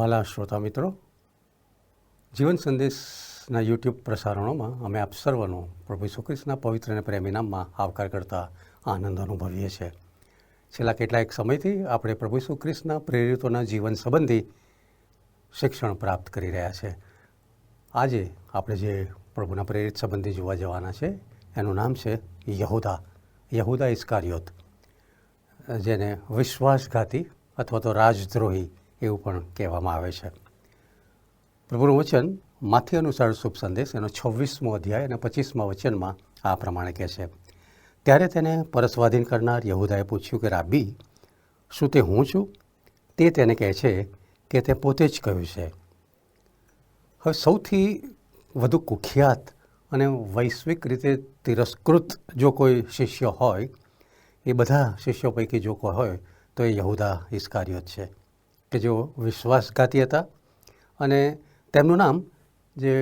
વાલા શ્રોતા મિત્રો, જીવન સંદેશના યુટ્યુબ પ્રસારણોમાં અમે આપ સર્વનો પ્રભુ ઈસુ ખ્રિસ્તના પવિત્ર અને પ્રેમી નામમાં આવકાર કરતા આનંદ અનુભવીએ છીએ. છેલ્લા કેટલાક સમયથી આપણે પ્રભુ ઈસુ ખ્રિસ્તના પ્રેરિતોના જીવન સંબંધી શિક્ષણ પ્રાપ્ત કરી રહ્યા છે. આજે આપણે જે પ્રભુના પ્રેરિત સંબંધી જોવા જવાના છે એનું નામ છે યહૂદા ઇસ્કારિયોત, જેને વિશ્વાસઘાતી અથવા તો રાજદ્રોહી એવું પણ કહેવામાં આવે છે. પ્રભુનું વચન માથી અનુસાર શુભ સંદેશ એનો 26મો અધ્યાય અને 25મા વચનમાં આ પ્રમાણે કહે છે, ત્યારે તેને પરસ્વાધીન કરનાર યહૂદાએ પૂછ્યું કે રાબી, શું તે હું છું? તે તેને કહે છે કે તે પોતે જ કહ્યું છે. હવે સૌથી વધુ કુખ્યાત અને વૈશ્વિક રીતે તિરસ્કૃત જો કોઈ શિષ્ય હોય, એ બધા શિષ્યો પૈકી જો કોઈ હોય તો એ યહૂદા ઇસ્કારિયોત છે, કે જેઓ વિશ્વાસઘાતી હતા. અને તેમનું નામ જે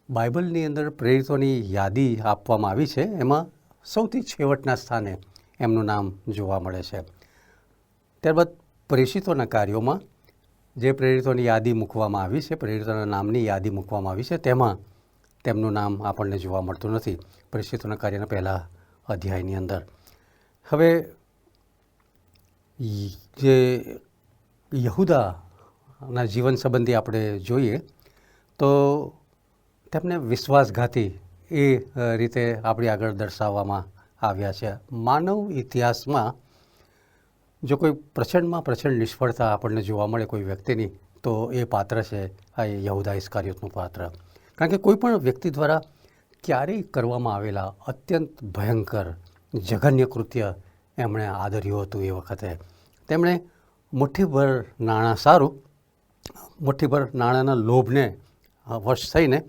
બાઇબલની અંદર પ્રેરિતોની યાદી આપવામાં આવી છે એમાં સૌથી છેવટના સ્થાને એમનું નામ જોવા મળે છે. ત્યારબાદ પ્રેષિતોના કાર્યોમાં જે પ્રેરિતોની યાદી મૂકવામાં આવી છે, પ્રેરિતોના નામની યાદી મૂકવામાં આવી છે, તેમાં તેમનું નામ આપણને જોવા મળતું નથી પ્રેષિતોના કાર્યના પહેલા અધ્યાયની અંદર. હવે જે યહૂદાના જીવન સંબંધી આપણે જોઈએ તો તેમને વિશ્વાસઘાતી એ રીતે આપણી આગળ દર્શાવવામાં આવ્યા છે. માનવ ઇતિહાસમાં જો કોઈ પ્રચંડ નિષ્ફળતા આપણને જોવા મળે કોઈ વ્યક્તિની, તો એ પાત્ર છે આ યહૂદા ઇસ્કારિયોતનું પાત્ર. કારણ કે કોઈ પણ વ્યક્તિ દ્વારા ક્યારેય કરવામાં આવેલા અત્યંત ભયંકર જઘન્ય કૃત્ય એમણે આદર્યું હતું. એ વખતે તેમણે મુઠ્ઠીભર નાણાં સારું, મુઠ્ઠીભર નાણાંના લોભને વશ થઈને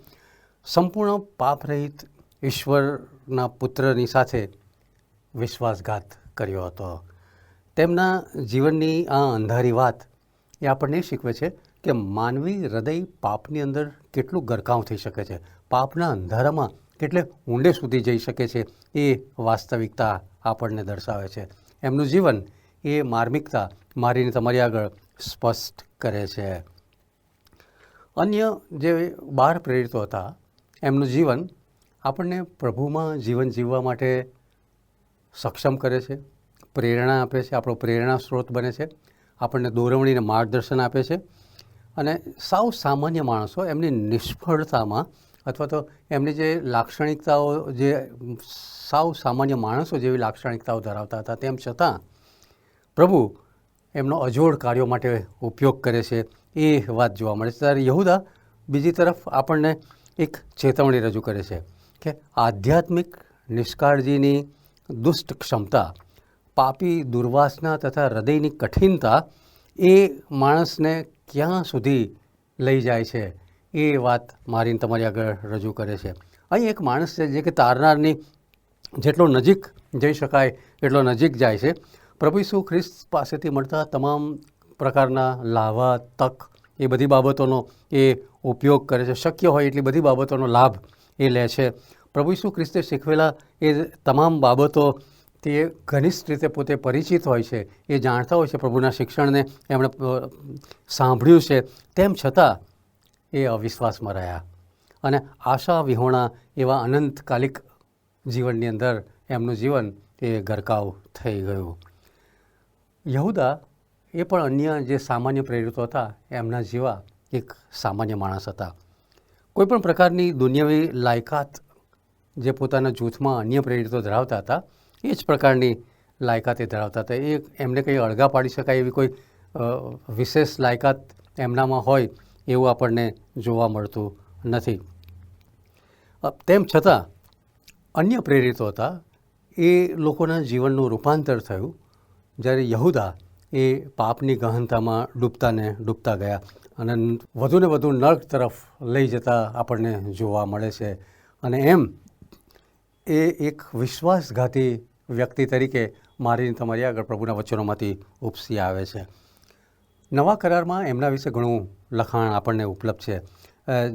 સંપૂર્ણ પાપરહિત ઈશ્વરના પુત્રની સાથે વિશ્વાસઘાત કર્યો હતો. તેમના જીવનની આ અંધારી વાત એ આપણને શીખવે છે કે માનવી હૃદય પાપની અંદર કેટલું ગરકાવ થઈ શકે છે, પાપના અંધારામાં કેટલે ઊંડે સુધી જઈ શકે છે, એ વાસ્તવિકતા આપણને દર્શાવે છે. એમનું જીવન એ માર્મિકતા મારીને તમારી આગળ સ્પષ્ટ કરે છે. અન્ય જે 12 પ્રેરિતો હતા, એમનું જીવન આપણને પ્રભુમાં જીવન જીવવા માટે સક્ષમ કરે છે, પ્રેરણા આપે છે, આપણો પ્રેરણા સ્ત્રોત બને છે, આપણને દોરવણીને માર્ગદર્શન આપે છે. અને સાવ સામાન્ય માણસો એમની નિષ્ફળતામાં અથવા તો એમની જે લાક્ષણિકતાઓ, જે સાવ સામાન્ય માણસો જેવી લાક્ષણિકતાઓ ધરાવતા હતા, તેમ છતાં પ્રભુ એમનો અજોડ કાર્યો માટે ઉપયોગ કરે છે, એ વાત જોવા મળે છે. ત્યારે યહૂદા બીજી તરફ આપણને એક ચેતવણી રજૂ કરે છે કે આધ્યાત્મિક નિષ્કાળજીની દુષ્ટ ક્ષમતા, પાપી દુર્વાસના તથા હૃદયની કઠિનતા એ માણસને ક્યાં સુધી લઈ જાય છે, એ વાત મારીને તમારી આગળ રજૂ કરે છે. અહીં એક માણસ છે જે કે તારનારની જેટલો નજીક જઈ શકાય એટલો નજીક જાય છે. પ્રભુ ઈસુ ખ્રિસ્ત પાસેથી મળતા તમામ પ્રકારના લાભા, તક, એ બધી બાબતોનો એ ઉપયોગ કરે છે. શક્ય હોય એટલી બધી બાબતોનો લાભ એ લે છે. પ્રભુ ઈસુ ખ્રિસ્તે શીખવેલા એ તમામ બાબતો તે ઘનિષ્ઠ રીતે પોતે પરિચિત હોય છે, એ જાણતા હોય છે, પ્રભુના શિક્ષણને એમણે સાંભળ્યું છે. તેમ છતાં એ અવિશ્વાસમાં રહ્યા અને આશા વિહોણા એવા અનંતકાલિક જીવનની અંદર એમનું જીવન એ ગરકાવ થઈ ગયું. યહૂદા એ પણ અન્ય જે સામાન્ય પ્રેરિતો હતા એમના જેવા એક સામાન્ય માણસ હતા. કોઈપણ પ્રકારની દુનિયાવી લાયકાત જે પોતાના જૂથમાં અન્ય પ્રેરિતો ધરાવતા હતા, એ જ પ્રકારની લાયકાત એ ધરાવતા હતા. એ એમને કંઈ અળગા પાડી શકાય એવી કોઈ વિશેષ લાયકાત એમનામાં હોય એવું આપણને જોવા મળતું નથી. તેમ છતાં અન્ય પ્રેરિતો હતા, એ લોકોના જીવનનું રૂપાંતર થયું જ્યારે યહૂદા એ પાપની ગહનતામાં ડૂબતા ગયા અને વધુને વધુ નર્ક તરફ લઈ જતા આપણને જોવા મળે છે. અને એમ એ એક વિશ્વાસઘાતી વ્યક્તિ તરીકે મારીને તમારી આગળ પ્રભુના વચનોમાંથી ઉપસી આવે છે. નવા કરારમાં એમના વિશે ઘણું લખાણ આપણને ઉપલબ્ધ છે.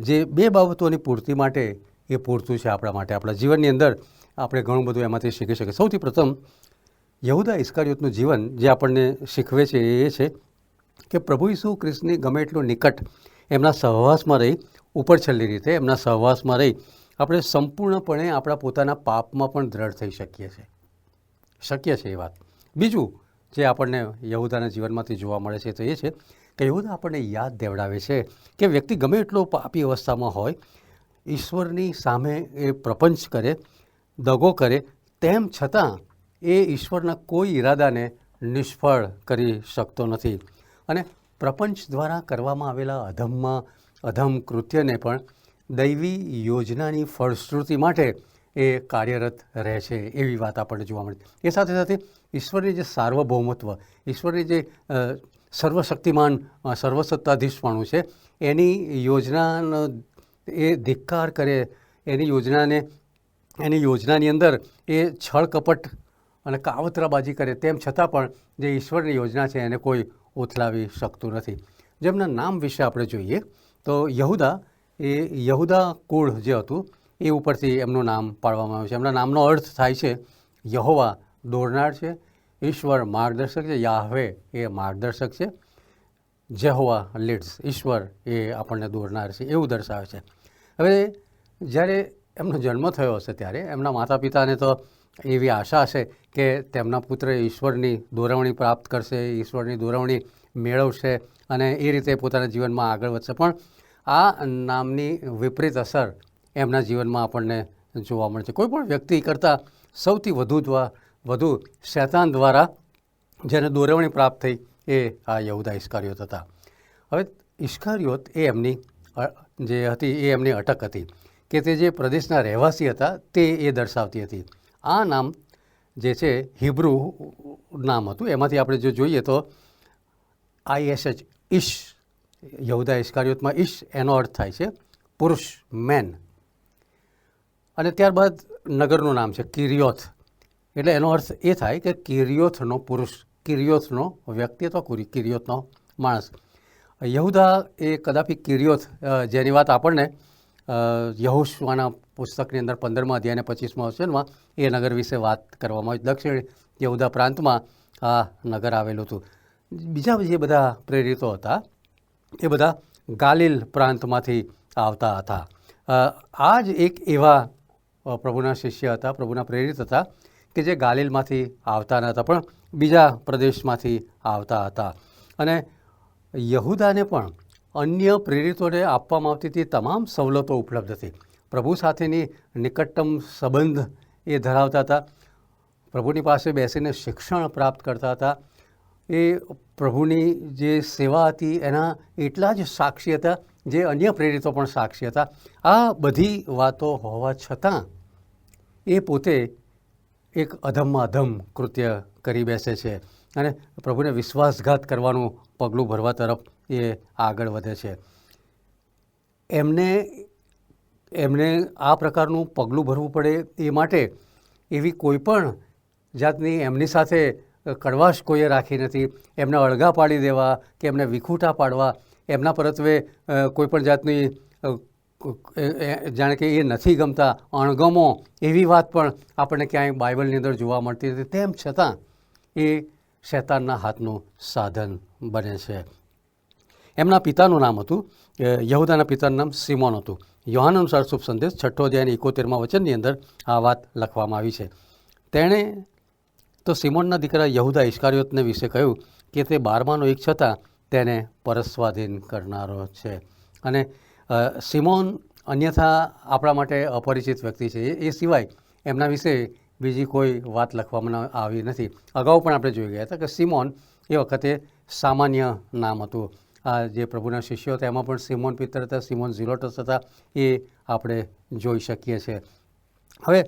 જે 2 બાબતોની પૂર્તિ માટે એ પૂરતું છે આપણા માટે. આપણા જીવનની અંદર આપણે ઘણું બધું એમાંથી શીખી શકીએ. સૌથી પ્રથમ યહૂદા ઇસ્કારિયોતનું જીવન જે આપણને શીખવે છે એ છે કે પ્રભુ ઈસુ ખ્રિસ્તની ગમે એટલું નિકટ એમના સહવાસમાં રહી, ઉપર છેલ્લી રીતે એમના સહવાસમાં રહી આપણે સંપૂર્ણપણે આપણા પોતાના પાપમાં પણ દ્રઢ થઈ શકીએ છીએ. શક્ય છે એ વાત. બીજું જે આપણને યહૂદાના જીવનમાંથી જોવા મળે છે તો એ છે કે યહૂદા આપણને યાદ દેવડાવે છે કે વ્યક્તિ ગમે એટલો પાપી અવસ્થામાં હોય, ઈશ્વરની સામે એ પ્રપંચ કરે, દગો કરે, તેમ છતાં એ ઈશ્વરના કોઈ ઈરાદાને નિષ્ફળ કરી શકતો નથી. અને પ્રપંચ દ્વારા કરવામાં આવેલા અધમ કૃત્યને પણ દૈવી યોજનાની ફળશ્રુતિ માટે એ કાર્યરત રહે છે એવી વાત આપણને જોવા મળે. એ સાથે સાથે ઈશ્વરની જે સાર્વભૌમત્વ, ઈશ્વરની જે સર્વશક્તિમાન સર્વસત્તાધીશપણું છે એની યોજનાનો એ ધિક્કાર કરે, એની યોજનાની અંદર એ છળ કપટ અને કાવતરાબાજી કરે, તેમ છતાં પણ જે ઈશ્વરની યોજના છે એને કોઈ ઉથલાવી શકતું નથી. જેમના નામ વિશે આપણે જોઈએ તો યહૂદા કુળ જે હતું એ ઉપરથી એમનું નામ પાડવામાં આવ્યું છે. એમના નામનો અર્થ થાય છે યહોવા દોરનાર છે, ઈશ્વર માર્ગદર્શક છે, યાહવે એ માર્ગદર્શક છે, જેહોવા લીડ્સ, ઈશ્વર એ આપણને દોરનાર છે એવું દર્શાવે છે. હવે જ્યારે એમનો જન્મ થયો હશે ત્યારે એમના માતા પિતાને તો એવી આશા હશે કે તેમના પુત્ર ઈશ્વરની દોરવણી પ્રાપ્ત કરશે, ઈશ્વરની દોરવણી મેળવશે અને એ રીતે પોતાના જીવનમાં આગળ વધશે. પણ આ નામની વિપરીત અસર એમના જીવનમાં આપણને જોવા મળે છે. કોઈ પણ વ્યક્તિ કરતાં સૌથી વધુ શૈતાન દ્વારા જેને દોરવણી પ્રાપ્ત થઈ એ આ યહૂદા ઇસ્કારિયોત હતા. હવે ઇસ્કારિયોત એ એમની જે હતી એ એમની અટક હતી કે તે જે પ્રદેશના રહેવાસી હતા તે એ દર્શાવતી હતી. આ નામ જે છે હિબ્રુ નામ હતું, એમાંથી આપણે જો જોઈએ તો ISH ઈશ, યહૂદા ઇસ્કારિયોતમાં ઈશ એનો અર્થ થાય છે પુરુષ, મેન. અને ત્યારબાદ નગરનું નામ છે કિરિયોથ, એટલે એનો અર્થ એ થાય કે કિરિયોથનો પુરુષ, કિરિયોથનો વ્યક્તિ અથવા કિરિયોથનો માણસ. યહૂદા એ કદાપી કિરિયોથ, જેની વાત આપણને યહોશુઆના પુસ્તકની અંદર 15મા અધ્યાય અને 25મા વચનમાં એ નગર વિશે વાત કરવામાં આવી. દક્ષિણ યહૂદા પ્રાંતમાં આ નગર આવેલું હતું. બીજા જે બધા પ્રેરિતો હતા એ બધા ગાલિલ પ્રાંતમાંથી આવતા હતા. આ જ એક એવા પ્રભુના શિષ્ય હતા, પ્રભુના પ્રેરિત હતા કે જે ગાલિલમાંથી આવતા ન હતા પણ બીજા પ્રદેશમાંથી આવતા હતા. અને યહૂદાને પણ અન્ય પ્રેરિતોને આપવામાં આવતી હતી તમામ સવલતો ઉપલબ્ધ હતી. પ્રભુ સાથેની નિકટતમ સંબંધ એ ધરાવતા હતા, પ્રભુની પાસે બેસીને શિક્ષણ પ્રાપ્ત કરતા હતા, એ પ્રભુની જે સેવા હતી એના એટલા જ સાક્ષી હતા જે અન્ય પ્રેરિતો પણ સાક્ષી હતા. આ બધી વાતો હોવા છતાં એ પોતે એક અધમમાં અધમ કૃત્ય કરી બેસે છે અને પ્રભુને વિશ્વાસઘાત કરવાનું પગલું ભરવા તરફ એ આગળ વધે છે. એમને આ પ્રકારનું પગલું ભરવું પડે એ માટે એવી કોઈ પણ જાતની એમની સાથે કડવાશ કોઈએ રાખી નથી. એમને અળગા પાડી દેવા કે એમને વિખૂટા પાડવા, એમના પરત્વે કોઈ પણ જાતની જાણે કે એ નથી ગમતા, અણગમો, એવી વાત પણ આપણને ક્યાંય બાઇબલની અંદર જોવા મળતી નથી. તેમ છતાં એ શૈતાનના હાથનું સાધન બને છે. એમના પિતાનું નામ હતું, યહૂદાના પિતાનું નામ સિમોન હતું. યોહાન અનુસાર શુભ સંદેશ 6 અધ્યાય 71મા વચનની અંદર આ વાત લખવામાં આવી છે. તેણે તો સિમોનના દીકરા યહૂદા ઇસ્કારિયોતને વિશે કહ્યું કે તે 12માનો એક છતાં તેને પરસ્વાધીન કરનારો છે. અને સિમોન અન્યથા આપણા માટે અપરિચિત વ્યક્તિ છે. એ સિવાય એમના વિશે બીજી કોઈ વાત લખવામાં આવી નથી. અગાઉ પણ આપણે જોઈ ગયા હતા કે સિમોન એ વખતે સામાન્ય નામ હતું. આ જે પ્રભુના શિષ્યો હતા એમાં પણ સિમોન પિત્તર હતા, સિમોન ઝીલોટસ હતા, એ આપણે જોઈ શકીએ છીએ. હવે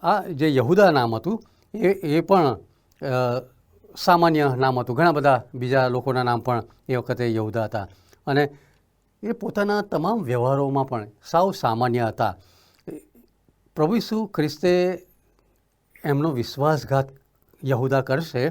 આ જે યહૂદા નામ હતું એ પણ સામાન્ય નામ હતું. ઘણા બધા બીજા લોકોના નામ પણ એ વખતે યહૂદા હતા અને એ પોતાના તમામ વ્યવહારોમાં પણ સાવ સામાન્ય હતા. પ્રભુ ઈસુ ખ્રિસ્તે એમનો વિશ્વાસઘાત યહૂદા કરશે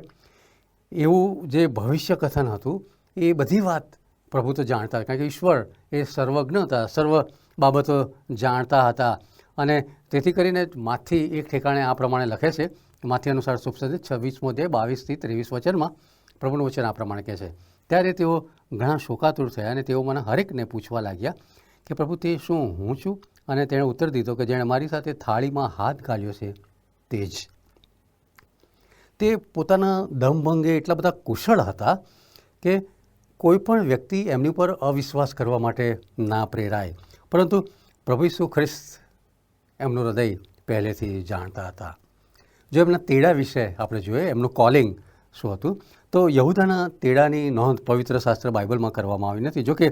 એવું જે ભવિષ્ય કથન હતું એ બધી વાત પ્રભુ તો જાણતા હતા, કારણ કે ઈશ્વર એ સર્વજ્ઞ હતા, સર્વ બાબતો જાણતા હતા. અને તેથી કરીને માથી એક ઠેકાણે આ પ્રમાણે લખે છે, માથી અનુસાર શુભ સંદેશ 26મો અધ્યાય 22 થી 23 વચનમાં પ્રભુનું વચન આ પ્રમાણે કહે છે ત્યારે તેઓ ઘણા શોકાતુર થયા અને તેઓ મને હરેકને પૂછવા લાગ્યા કે પ્રભુ તે શું હું છું? અને તેણે ઉત્તર દીધો કે જેણે મારી સાથે થાળીમાં હાથ ગાળ્યો છે તે જ. તે પોતાના દમભંગે એટલા બધા કુશળ હતા કે કોઈ પણ વ્યક્તિ એમની પર અવિશ્વાસ કરવા માટે ના પ્રેરાય, પરંતુ પ્રભુ ઈસુ ખ્રિસ્ત એમનું હૃદય પહેલેથી જાણતા હતા. જો એમના તેડા વિશે આપણે જોઈએ, એમનું કોલિંગ શું હતું, તો યહૂદાના તેડાની નોંધ પવિત્ર શાસ્ત્ર બાઇબલમાં કરવામાં આવી નથી. જોકે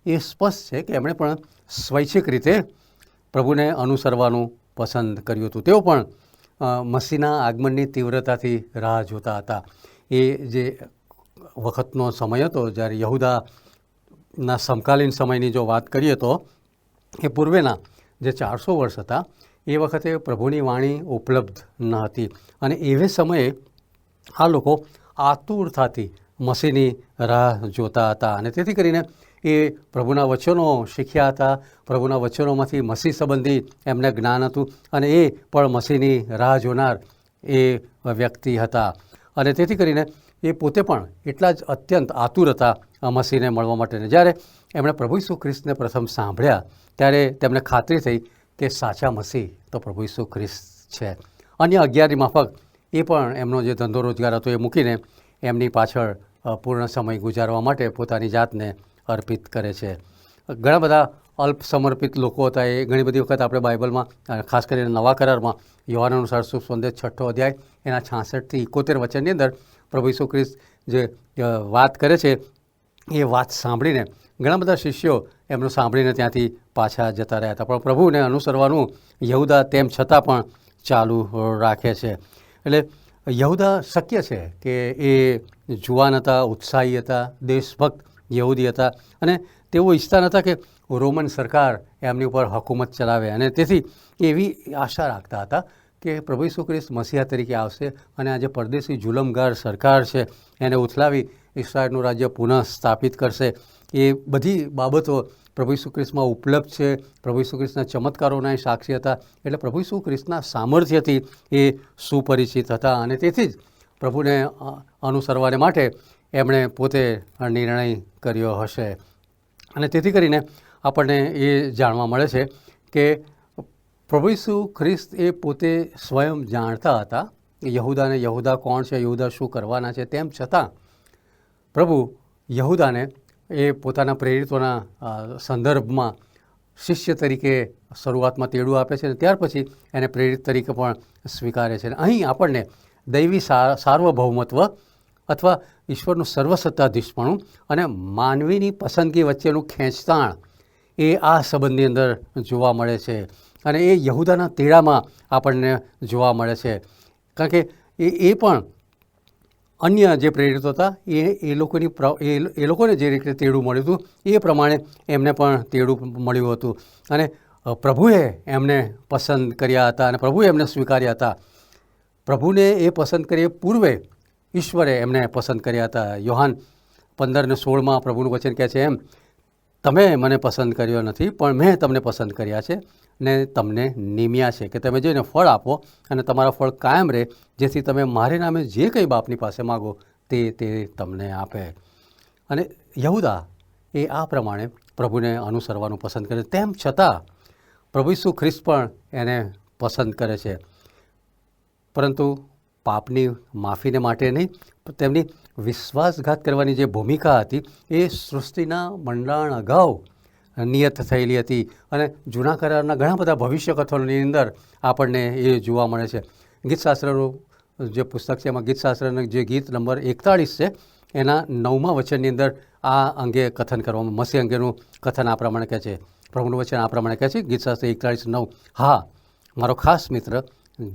એ સ્પષ્ટ છે કે એમણે પણ સ્વૈચ્છિક રીતે પ્રભુને અનુસરવાનું પસંદ કર્યું હતું. તેઓ પણ મસીના આગમનની તીવ્રતાથી રાહ જોતા હતા. એ જે વખતનો સમય હતો જ્યારે યહૂદાના સમકાલીન સમયની જો વાત કરીએ તો એ પૂર્વેના જે 400 વર્ષ હતા એ વખતે પ્રભુની વાણી ઉપલબ્ધ ન હતી અને એવે સમયે આ લોકો આતુરતાથી મસીની રાહ જોતા હતા અને તેથી કરીને એ પ્રભુના વચનો શીખ્યા હતા. પ્રભુના વચનોમાંથી મસીહ સંબંધી એમને જ્ઞાન હતું અને એ પણ મસીહની રાહ જોનાર એ વ્યક્તિ હતા અને તેથી કરીને એ પોતે પણ એટલા જ અત્યંત આતુર હતા મસીહને મળવા માટેને. જ્યારે એમણે પ્રભુ ઈસુ ખ્રિસ્તને પ્રથમ સાંભળ્યા ત્યારે તેમને ખાતરી થઈ કે સાચા મસીહ તો પ્રભુ ઈસુ ખ્રિસ્ત છે. અન્ય 11ની માફક એ પણ એમનો જે ધંધો રોજગાર હતો એ મૂકીને એમની પાછળ પૂર્ણ સમય ગુજારવા માટે પોતાની જાતને અર્પિત કરે છે. ઘણા બધા અલ્પ સમર્પિત લોકો હતા. એ ઘણી બધી વખત આપણે બાઇબલમાં ખાસ કરીને નવા કરારમાં યોહાન અનુસાર શુભ સંદેશ 6 અધ્યાય એના 66થી 71 વચનની અંદર પ્રભુ ઈસુ ખ્રિસ્ત જે વાત કરે છે એ વાત સાંભળીને ઘણા બધા શિષ્યો એમનું સાંભળીને ત્યાંથી પાછા જતા રહ્યા હતા. પણ પ્રભુને અનુસરવાનું યહૂદા તેમ છતાં પણ ચાલુ રાખે છે. એટલે યહૂદા શક્ય છે કે એ જુવાન હતા, ઉત્સાહી હતા, દેશભક્ત યહૂદી હતા અને તેઓ ઈચ્છતા નહોતા કે રોમન સરકાર એમની ઉપર હુકુમત ચલાવે અને તેથી એવી આશા રાખતા હતા કે પ્રભુ ઈસુ ખ્રિસ્ત મસીહા તરીકે આવશે અને આ જે પરદેશી જુલમગાર સરકાર છે એને ઉથલાવી ઇસ્રાયેલનું રાજ્ય પુનઃ સ્થાપિત કરશે. એ બધી બાબતો પ્રભુ ઈસુ ખ્રિસ્તમાં ઉપલબ્ધ છે. પ્રભુ ઈસુ ખ્રિસ્તના ચમત્કારોના સાક્ષી હતા. એટલે પ્રભુ ઈસુ ખ્રિસ્તના સામર્થ્યથી એ સુપરિચિત હતા અને તેથી જ પ્રભુને અનુસરવાને માટે એમણે પોતે નિર્ણય કર્યો હશે. અને તેથી કરીને આપણને એ જાણવા મળે છે કે પ્રભુ ઈસુ ખ્રિસ્ત એ પોતે સ્વયં જાણતા હતા યહૂદાને, યહૂદા કોણ છે, યહૂદા શું કરવાના છે. તેમ છતાં પ્રભુ યહૂદાને એ પોતાના પ્રેરિતોના સંદર્ભમાં શિષ્ય તરીકે શરૂઆતમાં તેડું આપે છે અને ત્યાર પછી એને પ્રેરિત તરીકે પણ સ્વીકારે છે. અહીં આપણને દૈવી સાર્વભૌમત્વ અથવા ઈશ્વરનું સર્વસત્તાધીશપણું અને માનવીની પસંદગી વચ્ચેનું ખેંચતાણ એ આ સંબંધની અંદર જોવા મળે છે અને એ યહૂદાના તેડામાં આપણને જોવા મળે છે. કારણ કે એ પણ અન્ય જે પ્રેરિતો હતા એ લોકોને જે રીતે તેડું મળ્યું હતું એ પ્રમાણે એમને પણ તેડું મળ્યું હતું અને પ્રભુએ એમને પસંદ કર્યા હતા અને પ્રભુએ એમને સ્વીકાર્યા હતા. પ્રભુને એ પસંદ કરીએ પૂર્વે ઈશ્વરે એમને પસંદ કર્યા હતા. યોહાન 15:16 પ્રભુનું વચન કહે છે એમ, તમે મને પસંદ કર્યો નથી પણ મેં તમને પસંદ કર્યા છે ને તમને નિમ્યા છે કે તમે જઈને ફળ આપો અને તમારા ફળ કાયમ રહે, જેથી તમે મારે નામે જે કંઈ બાપની પાસે માગો તે તમને આપે. અને યહૂદા એ આ પ્રમાણે પ્રભુને અનુસરવાનું પસંદ કરે. તેમ છતાં પ્રભુ ઈસુ ખ્રિસ્ત પણ એને પસંદ કરે છે, પરંતુ પાપની માફીને માટે નહીં, તેમની વિશ્વાસઘાત કરવાની જે ભૂમિકા હતી એ સૃષ્ટિના મંડાણ અગાઉ નિયત થયેલી હતી અને જૂના કરારના ઘણા બધા ભવિષ્ય કથનોની અંદર આપણને એ જોવા મળે છે. ગીતશાસ્ત્રનું જે પુસ્તક છે એમાં ગીતશાસ્ત્રનું જે ગીત નંબર 41 છે એના 9મા વચનની અંદર આ અંગે કથન કરવામાં, મસીહ અંગેનું કથન આ પ્રમાણે કહે છે. પ્રભુનું વચન આ પ્રમાણે કહે છે, ગીતશાસ્ત્ર 41:9, હા મારો ખાસ મિત્ર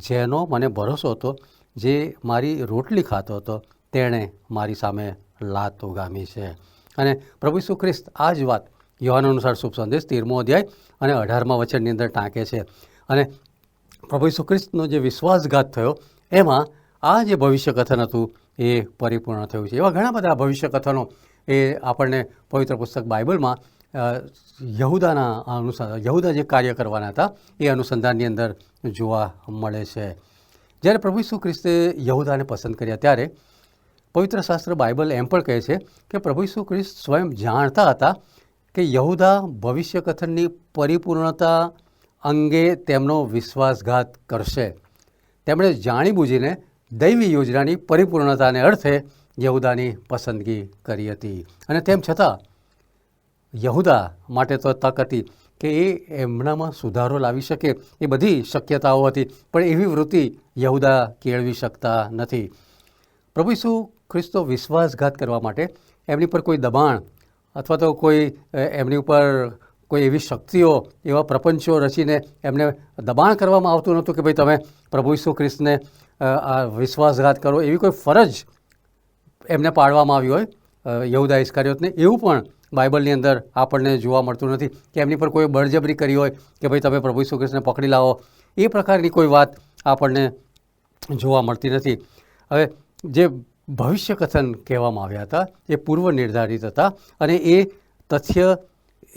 જેનો મને ભરોસો હતો, જે મારી રોટલી ખાતો હતો, તેણે મારી સામે લાત ઉગામી છે. અને પ્રભુ ઈસુ ખ્રિસ્ત આ જ વાત યોહાન અનુસાર શુભ સંદેશ 13મો અધ્યાય અને 18મા વચનની અંદર ટાંકે છે. અને પ્રભુ ઈસુ ખ્રિસ્તનો જે વિશ્વાસઘાત થયો એમાં આ જે ભવિષ્ય કથન હતું એ પરિપૂર્ણ થયું છે. એવા ઘણા બધા ભવિષ્ય કથનો એ આપણને પવિત્ર પુસ્તક બાઇબલમાં યહૂદા જે કાર્ય કરવાના હતા એ અનુસંધાનની અંદર જોવા મળે છે. જ્યારે પ્રભુ ઈસુ ખ્રિસ્તે યહૂદાને પસંદ કર્યા ત્યારે પવિત્ર શાસ્ત્ર બાઇબલ એમ પણ કહે છે કે પ્રભુ ઈસુ ખ્રિસ્ત સ્વયં જાણતા હતા કે યહૂદા ભવિષ્ય કથનની પરિપૂર્ણતા અંગે તેમનો વિશ્વાસઘાત કરશે. તેમણે જાણીબૂજીને દૈવી યોજનાની પરિપૂર્ણતાને અર્થે યહૂદાની પસંદગી કરી હતી. અને તેમ છતાં યહૂદા માટે તો તક હતી કે એ એમનામાં સુધારો લાવી શકે, એ બધી શક્યતાઓ હતી, પણ એવી વૃત્તિ યહૂદા કેળવી શકતા નથી. પ્રભુ ઈસુ ખ્રિસ્તો વિશ્વાસઘાત કરવા માટે એમની પર કોઈ દબાણ અથવા તો કોઈ એમની ઉપર કોઈ એવી શક્તિઓ, એવા પ્રપંચો રચીને એમને દબાણ કરવામાં આવતું નહોતું કે ભાઈ તમે પ્રભુ ઈસુ ખ્રિસ્તને આ વિશ્વાસઘાત કરો, એવી કોઈ ફરજ એમને પાડવામાં આવી હોય યહૂદા ઇસ્કારિયોતને, એવું પણ બાઇબલની અંદર આપણને જોવા મળતું નથી કે એમની પર કોઈ બળજબરી કરી હોય કે ભાઈ તમે પ્રભુ ઈસુ ખ્રિસ્તને પકડી લાવો. એ પ્રકારની કોઈ વાત આપણને જોવા મળતી નથી. હવે જે ભવિષ્ય કથન કહેવામાં આવ્યા હતા એ પૂર્વ નિર્ધારિત હતા અને એ તથ્ય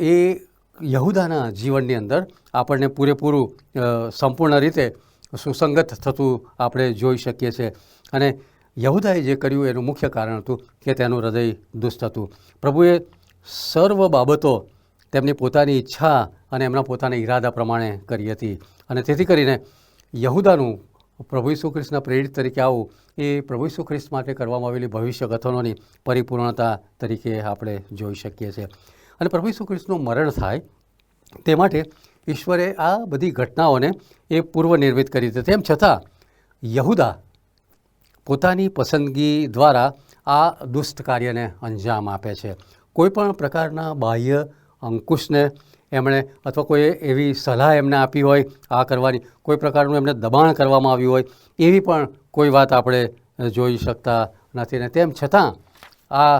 એ યહૂદાના જીવનની અંદર આપણને પૂરેપૂરું સંપૂર્ણ રીતે સુસંગત થતું આપણે જોઈ શકીએ છીએ. અને યહૂદાએ જે કર્યું એનું મુખ્ય કારણ હતું કે તેનું હૃદય દુષ્ટ હતું. પ્રભુએ સર્વ બાબતો તેમની પોતાની ઈચ્છા અને એમના પોતાના ઈરાદા પ્રમાણે કરી હતી. અને તેથી કરીને યહૂદાનું પ્રભુ ઈસુ ખ્રિસ્તના પ્રેરિત તરીકે આવું એ પ્રભુ ઈસુ ખ્રિસ્ત માટે કરવામાં આવેલી ભવિષ્ય કથનોની પરિપૂર્ણતા તરીકે આપણે જોઈ શકીએ છીએ. અને પ્રભુ ઈસુ ખ્રિસ્તનું મરણ થાય તે માટે ઈશ્વરે આ બધી ઘટનાઓને એ પૂર્વ નિર્મિત કરી હતી. તેમ છતાં યહૂદા પોતાની પસંદગી દ્વારા આ દુષ્ટ કાર્યને અંજામ આપે છે. કોઈપણ પ્રકારના બાહ્ય અંકુશને એમણે અથવા કોઈ એવી સલાહ એમને આપી હોય આ કરવાની, કોઈ પ્રકારનું એમને દબાણ કરવામાં આવ્યું હોય, એવી પણ કોઈ વાત આપણે જોઈ શકતા નથી. ને તેમ છતાં આ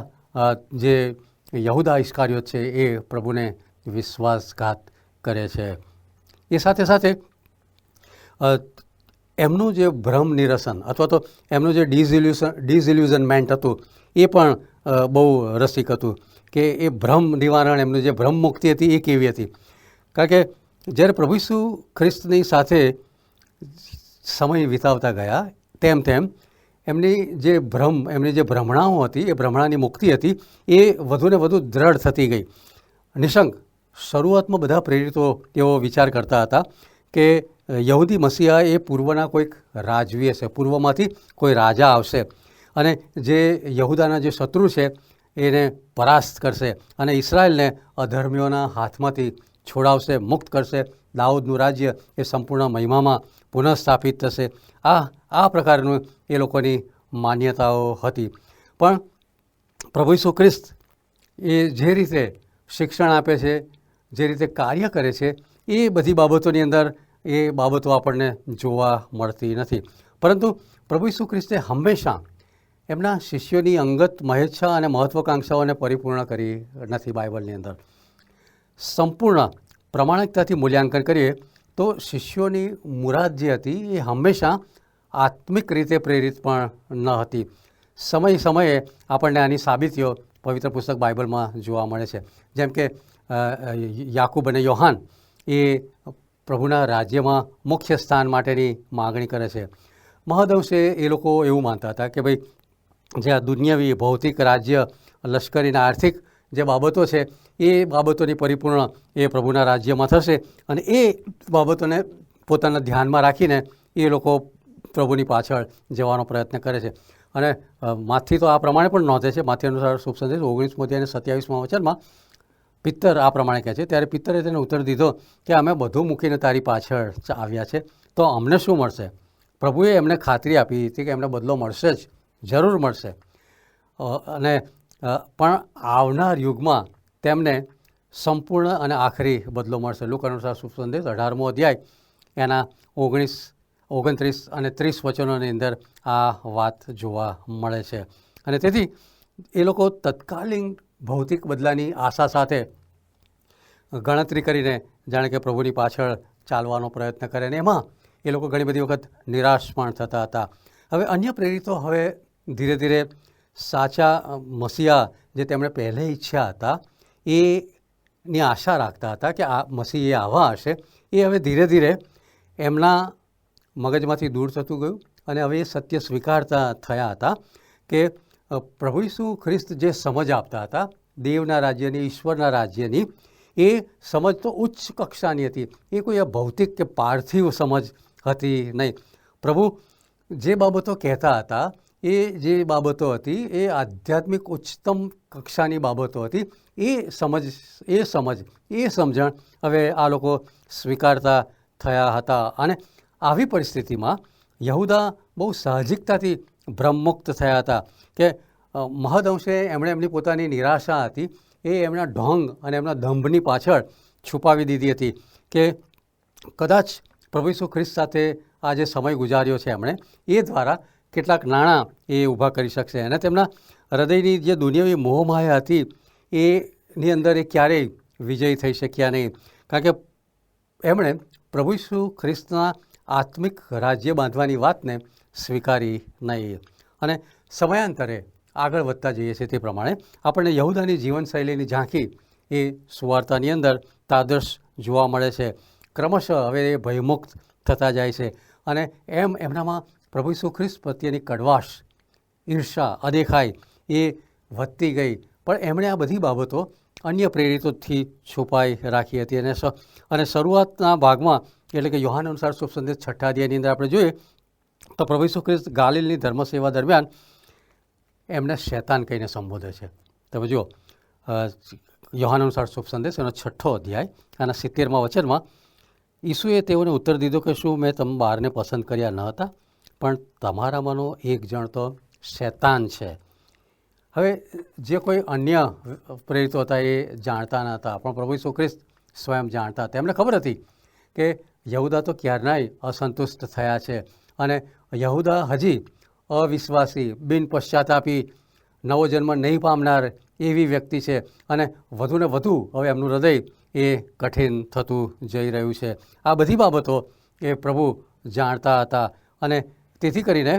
જે યહૂદા ઇસ્કારિયોત છે એ પ્રભુને વિશ્વાસઘાત કરે છે. એ સાથે સાથે એમનું જે ભ્રમ નિરસન અથવા તો એમનું જે ડિઝિલ્યુઝનમેન્ટ હતું એ પણ બહુ રસિક હતું કે એ ભ્રમ નિવારણ, એમનું જે ભ્રમ મુક્તિ હતી એ કેવી હતી. કારણ કે જ્યારે પ્રભુ ઈસુ ખ્રિસ્તની સાથે સમય વિતાવતા ગયા તેમ તેમ એમની જે ભ્રમણાઓ હતી, એ ભ્રમણાની મુક્તિ હતી એ વધુને વધુ દ્રઢ થતી ગઈ. નિશંક શરૂઆતમાં બધા પ્રેરિતો એવો વિચાર કરતા હતા કે યહૂદી મસીહા એ પૂર્વના કોઈક રાજવી હશે, પૂર્વમાંથી કોઈ રાજા આવશે અને જે યહૂદાના જે શત્રુ છે એને પરાસ્ત કરશે અને ઇસ્રાયેલને અધર્મીઓના હાથમાંથી છોડાવશે, મુક્ત કરશે. દાઉદનું રાજ્ય એ સંપૂર્ણ મહિમામાં પુનઃસ્થાપિત થશે. આ પ્રકારનું એ લોકોની માન્યતાઓ હતી. પણ પ્રભુ ઈસુ ખ્રિસ્ત એ જે રીતે શિક્ષણ આપે છે, જે રીતે કાર્ય કરે છે, એ બધી બાબતોની અંદર એ બાબતો આપણને જોવા મળતી નથી. પરંતુ પ્રભુ ઈસુ ખ્રિસ્તે હંમેશા એમના શિષ્યોની અંગત મહેચ્છા અને મહત્ત્વાકાંક્ષાઓને પરિપૂર્ણ કરી નથી. બાઇબલની અંદર સંપૂર્ણ પ્રમાણિકતાથી મૂલ્યાંકન કરીએ તો શિષ્યોની મુરાદ જે હતી એ હંમેશા આત્મિક રીતે પ્રેરિત પણ ન હતી. સમયે આપણને આની સાબિતીઓ પવિત્ર પુસ્તક બાઇબલમાં જોવા મળે છે. જેમ કે યાકૂબ અને યોહાન એ પ્રભુના રાજ્યમાં મુખ્ય સ્થાન માટેની માગણી કરે છે. મહદઅંશે એ લોકો એવું માનતા હતા કે ભાઈ જે આ દુનિયાવી ભૌતિક રાજ્ય, લશ્કરીના આર્થિક જે બાબતો છે એ બાબતોની પરિપૂર્ણ એ પ્રભુના રાજ્યમાં થશે અને એ બાબતોને પોતાના ધ્યાનમાં રાખીને એ લોકો પ્રભુની પાછળ જવાનો પ્રયત્ન કરે છે. અને માથી તો આ પ્રમાણે પણ નોંધે છે. માથી અનુસાર શુભ સંદેશ 19 અને 27માં વચનમાં પિત્તર આ પ્રમાણે કહે છે, ત્યારે પિત્તરે તેને ઉત્તર દીધો કે અમે બધું મૂકીને તારી પાછળ આવ્યા છે, તો અમને શું મળશે? પ્રભુએ એમને ખાતરી આપી હતી કે એમને બદલો મળશે જ, જરૂર મળશે. અને પણ આવનાર યુગમાં તેમને સંપૂર્ણ અને આખરી બદલો મળશે. લુક અનુસાર શુભ સંદેશ 18મો અધ્યાય એના 29 અને 30 વચનોની અંદર આ વાત જોવા મળે છે. અને તેથી એ લોકો તત્કાલીન ભૌતિક બદલાની આશા સાથે ગણતરી કરીને જાણે કે પ્રભુની પાછળ ચાલવાનો પ્રયત્ન કરે અને એમાં એ લોકો ઘણી બધી વખત નિરાશ પણ થતા હતા. હવે અન્ય પ્રેરિતો હવે ધીરે ધીરે સાચા મસીહા જે તેમણે પહેલે ઈચ્છ્યા હતા એની આશા રાખતા હતા કે આ મસીહ એ આવા હશે, એ હવે ધીરે ધીરે એમના મગજમાંથી દૂર થતું ગયું અને હવે એ સત્ય સ્વીકારતા થયા હતા કે પ્રભુ ઈસુ ખ્રિસ્ત જે સમજ આપતા હતા દેવના રાજ્યની, ઈશ્વરના રાજ્યની, એ સમજ તો ઉચ્ચ કક્ષાની હતી. એ કોઈ ભૌતિક કે પાર્થિવ સમજ હતી નહીં. પ્રભુ જે બાબતો કહેતા હતા એ જે બાબતો હતી એ આધ્યાત્મિક ઉચ્ચતમ કક્ષાની બાબતો હતી. એ સમજણ હવે આ લોકો સ્વીકારતા થયા હતા. અને આવી પરિસ્થિતિમાં યહૂદા બહુ સાહજિકતાથી ભ્રમમુક્ત થયા હતા કે મહદઅંશે એમણે એમની પોતાની નિરાશા હતી એ એમના ઢોંગ અને એમના દંભની પાછળ છુપાવી દીધી હતી કે કદાચ પ્રભુ ઈસુ ખ્રિસ્ત સાથે આ જે સમય ગુજાર્યો છે એમણે એ દ્વારા કેટલાક નાણાં એ ઊભા કરી શકશે. અને તેમના હૃદયની જે દુનિયાવી મોહમાયા હતી એની અંદર એ ક્યારેય વિજયી થઈ શક્યા નહીં, કારણ કે એમણે પ્રભુ ઈસુ ખ્રિસ્તના આત્મિક રાજ્ય બાંધવાની વાતને સ્વીકારી નહીં. અને સમયાંતરે આગળ વધતા જઈએ છીએ તે પ્રમાણે આપણને યહૂદાની જીવનશૈલીની ઝાંખી એ સુવાર્તાની અંદર તાદર્શ જોવા મળે છે. ક્રમશઃ હવે એ ભયમુક્ત થતા જાય છે અને એમનામાં પ્રભુ ઈસુ ખ્રિસ્ત પ્રત્યેની કડવાશ, ઈર્ષા, અદેખાઈ એ વધતી ગઈ. પણ એમણે આ બધી બાબતો અન્ય પ્રેરિતોથી છુપાઈ રાખી હતી. અને શરૂઆતના ભાગમાં એટલે કે યોહાન અનુસાર શુભ સંદેશ 6 અધ્યાયની અંદર આપણે જોઈએ તો પ્રભુ ઈસુ ખ્રિસ્ત ગાલિલની ધર્મસેવા દરમિયાન એમને શૈતાન કહીને સંબોધે છે. તમે જુઓ યોહાન અનુસાર શુભ સંદેશ એનો 6 અધ્યાય અને 70મા વચનમાં ઈસુએ તેઓને ઉત્તર દીધો કે શું મેં તમે 12ને પસંદ કર્યા ન હતા, પણ તમારામાંનો એક જણ તો શૈતાન છે. હવે જે કોઈ અન્ય પ્રેરિતો હતા એ જાણતા ન હતા, પણ પ્રભુ ઈસુ ખ્રિસ્ત સ્વયં જાણતા હતા. એમને ખબર હતી કે યહૂદા તો ક્યારનાય અસંતુષ્ટ થયા છે અને યહૂદા હજી અવિશ્વાસી, બિન પશ્ચાતાપી, નવો જન્મ નહીં પામનાર એવી વ્યક્તિ છે અને વધુને વધુ હવે એમનું હૃદય એ કઠિન થતું જઈ રહ્યું છે. આ બધી બાબતો એ પ્રભુ જાણતા હતા અને તેથી કરીને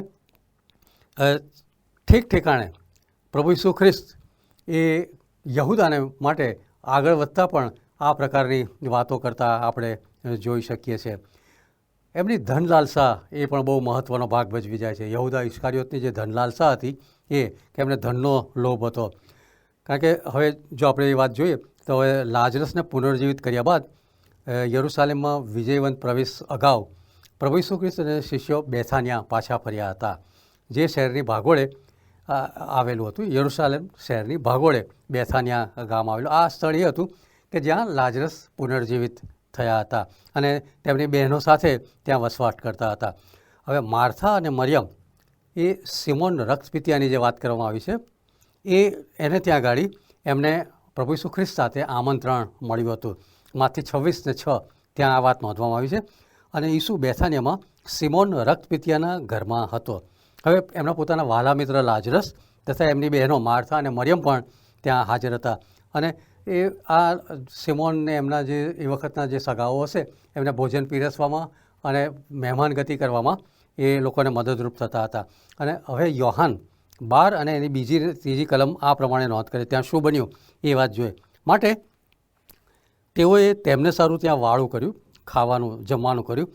ઠેક ઠેકાણે પ્રભુ ઈસુ ખ્રિસ્ત એ યહૂદાને માટે આગળ વધતા પણ આ પ્રકારની વાતો કરતા આપણે જોઈ શકીએ છીએ. એમની ધનલાલસા એ પણ બહુ મહત્ત્વનો ભાગ ભજવી જાય છે. યહૂદા ઇસ્કારિયોતની જે ધનલાલસા હતી એ કે એમને ધનનો લોભ હતો. કારણ કે હવે જો આપણે એ વાત જોઈએ તો હવે લાજરસને પુનર્જીવિત કર્યા બાદ યરૂશાલેમમાં વિજયવંત પ્રવેશ અગાઉ પ્રભુ ઈસુ ખ્રિસ્ત અને શિષ્યો બેથાનિયા પાછા ફર્યા હતા, જે શહેરની ભાગોળે આવેલું હતું. યરૂશાલેમ શહેરની ભાગોળે બેથાનિયા ગામ આવેલું. આ સ્થળ એ હતું કે જ્યાં લાજરસ પુનર્જીવિત થયા હતા અને તેમની બહેનો સાથે ત્યાં વસવાટ કરતા હતા. હવે માર્થા અને મરિયમ એ સિમોન રક્તપિતિયાની જે વાત કરવામાં આવી છે એને ત્યાં ગાડી એમને પ્રભુ ઈસુ ખ્રિસ્ત સાથે આમંત્રણ મળ્યું હતું. માથી 26:6 ત્યાં આ વાત નોંધવામાં આવી છે. અને ઈસુ બેથાનિયામાં સિમોન રક્તપિતિયાના ઘરમાં હતો. હવે એમના પોતાના વહાલા મિત્ર લાજરસ તથા એમની બહેનો માર્થા અને મરિયમ પણ ત્યાં હાજર હતા. અને એ આ સિમોનને એમના જે એ વખતના જે સગાઓ હશે એમને ભોજન પીરસવામાં અને મહેમાનગતિ કરવામાં એ લોકોને મદદરૂપ થતા હતા. અને હવે યોહાન 12 અને એની ત્રીજી કલમ આ પ્રમાણે નોંધ કરે ત્યાં શું બન્યું એ વાત જોઈએ. માટે તેઓએ તેમને સારું ત્યાં વાળું કર્યું, જમવાનું કર્યું.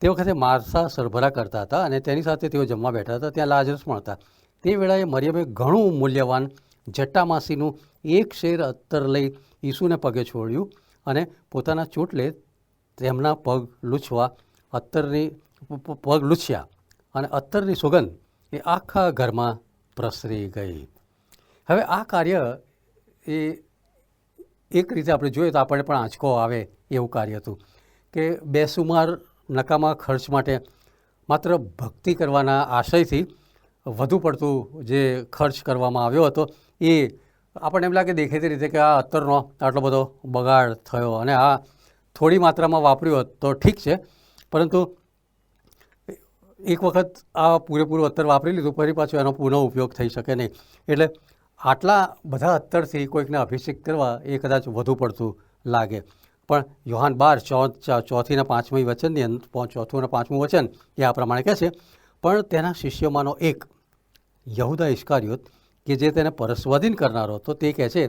તે વખતે માર્થા સરભરા કરતા હતા અને તેની સાથે તેઓ જમવા બેઠા હતા. ત્યાં લાજરસ પણ હતા. તે વેળાએ મરિયમે ઘણું મૂલ્યવાન જટામાસીનું 1 શેર અત્તર લઈ ઈસુને પગે છોડ્યું અને પોતાના ચોટલે તેમના પગ લૂછ્યા અને અત્તરની સુગંધ એ આખા ઘરમાં પ્રસરી ગઈ. હવે આ કાર્ય એ એક રીતે આપણે જોઈએ તો આપણને પણ આંચકો આવે એવું કાર્ય હતું કે બેસુમાર નકામા ખર્ચ માટે માત્ર ભક્તિ કરવાના આશયથી વધુ પડતું જે ખર્ચ કરવામાં આવ્યો હતો એ આપણને એમ લાગે દેખીતી રીતે કે આ અત્તરનો આટલો બધો બગાડ થયો અને આ થોડી માત્રામાં વાપર્યું હોત તો ઠીક છે, પરંતુ એક વખત આ પૂરેપૂરું અત્તર વાપરી લીધું ફરી પાછું એનો પુનઃ ઉપયોગ થઈ શકે નહીં. એટલે આટલા બધા અત્તરથી કોઈકને અભિષેક કરવા એ કદાચ વધુ પડતું લાગે. પણ યોહાન 12 4 અને 5 વચનની અંદર 4 અને 5મું વચન એ આ પ્રમાણે કહે છે, પણ તેના શિષ્યોમાંનો એક યહૂદા ઇસ્કારિયોત કે જે તેને પરસ્વાધીન કરનારો હતો તે કહે છે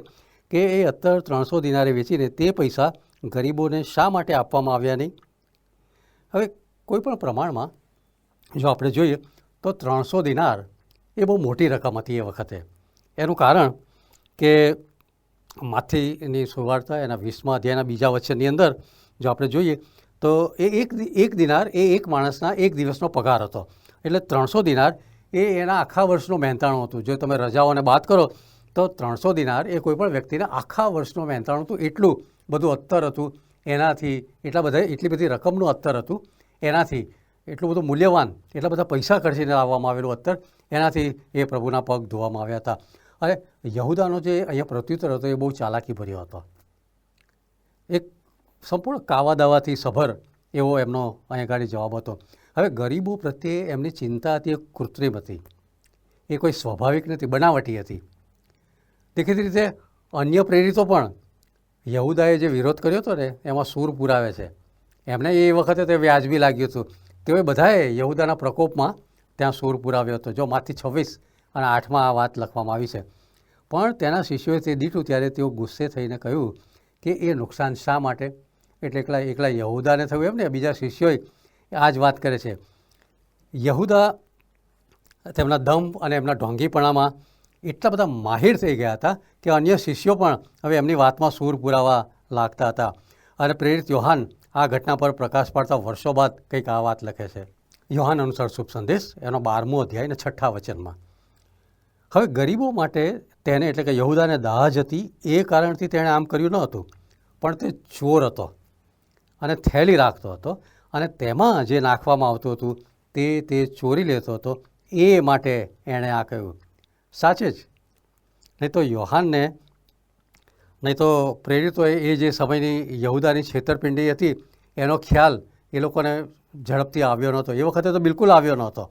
કે એ અત્તર 300 દિનારે વેચીને તે પૈસા ગરીબોને શા માટે આપવામાં આવ્યા નહીં. હવે કોઈ પણ પ્રમાણમાં જો આપણે જોઈએ તો 300 દિનાર એ બહુ મોટી રકમ હતી એ વખતે. એનું કારણ કે માથીની શરૂઆત થાય એના 20મા અધ્યાયના બીજા વચનની અંદર જો આપણે જોઈએ તો એક દિનાર એ એક માણસના એક દિવસનો પગાર હતો. એટલે 300 દિનાર એ એના આખા વર્ષનું મહેનતાણું હતું. જો તમે રજાઓને બાદ કરો તો 300 દિનાર એ કોઈપણ વ્યક્તિને આખા વર્ષનું મહેનતાણું હતું. એટલું બધું અત્તર હતું એનાથી, એટલી બધી રકમનું અત્તર હતું એનાથી, એટલું બધું મૂલ્યવાન, એટલા બધા પૈસા ખર્ચીને લાવવામાં આવેલું અત્તર, એનાથી એ પ્રભુના પગ ધોવામાં આવ્યા હતા. અને યહૂદાનો જે અહીંયા પ્રત્યુત્તર હતો એ બહુ ચાલાકીભર્યો હતો. એક સંપૂર્ણ કાવા દાવાથી સભર એવો એમનો અહીંયા ગાડી જવાબ હતો. હવે ગરીબો પ્રત્યે એમની ચિંતા હતી એ કૃત્રિમ હતી, એ કોઈ સ્વાભાવિક નથી, બનાવટી હતી. દેખીતી રીતે અન્ય પ્રેરિતો પણ યહૂદાએ જે વિરોધ કર્યો હતો ને એમાં સૂર પુરાવે છે. એમને એ વખતે તે વ્યાજબી લાગ્યું હતું. તેઓએ બધાએ યહૂદાના પ્રકોપમાં ત્યાં સૂર પુરાવ્યો હતો. જો માથી 26 અને 8માં આ વાત લખવામાં આવી છે. પણ તેના શિષ્યોએ તે દીઠું ત્યારે તેઓ ગુસ્સે થઈને કહ્યું કે એ નુકસાન શા માટે? એટલે એકલા યહૂદાને થયું એમ ને, બીજા શિષ્યોએ આ જ વાત કરે છે. યહૂદા તેમના દમ અને એમના ઢોંગીપણામાં એટલા બધા માહિર થઈ ગયા હતા કે અન્ય શિષ્યો પણ હવે એમની વાતમાં સૂર પુરાવા લાગતા હતા. અને પ્રેરિત યોહાન આ ઘટના પર પ્રકાશ પાડતા વર્ષો બાદ કંઈક આ વાત લખે છે. યોહાન અનુસાર શુભ સંદેશ એનો 12મો અધ્યાય ને 6 વચનમાં. હવે ગરીબો માટે તેને એટલે કે યહૂદાને દાજ હતી એ કારણથી તેણે આમ કર્યું ન હતું, પણ તે ચોર હતો અને થેલી રાખતો હતો અને તેમાં જે નાખવામાં આવતું હતું તે ચોરી લેતો હતો, એ માટે એણે આ કહ્યું. સાચે જ. નહીં તો પ્રેરિતોએ એ જે સમયની યહૂદાની છેતરપિંડી હતી એનો ખ્યાલ એ લોકોને ઝડપથી આવ્યો નહોતો. એ વખતે તો બિલકુલ આવ્યો નહોતો.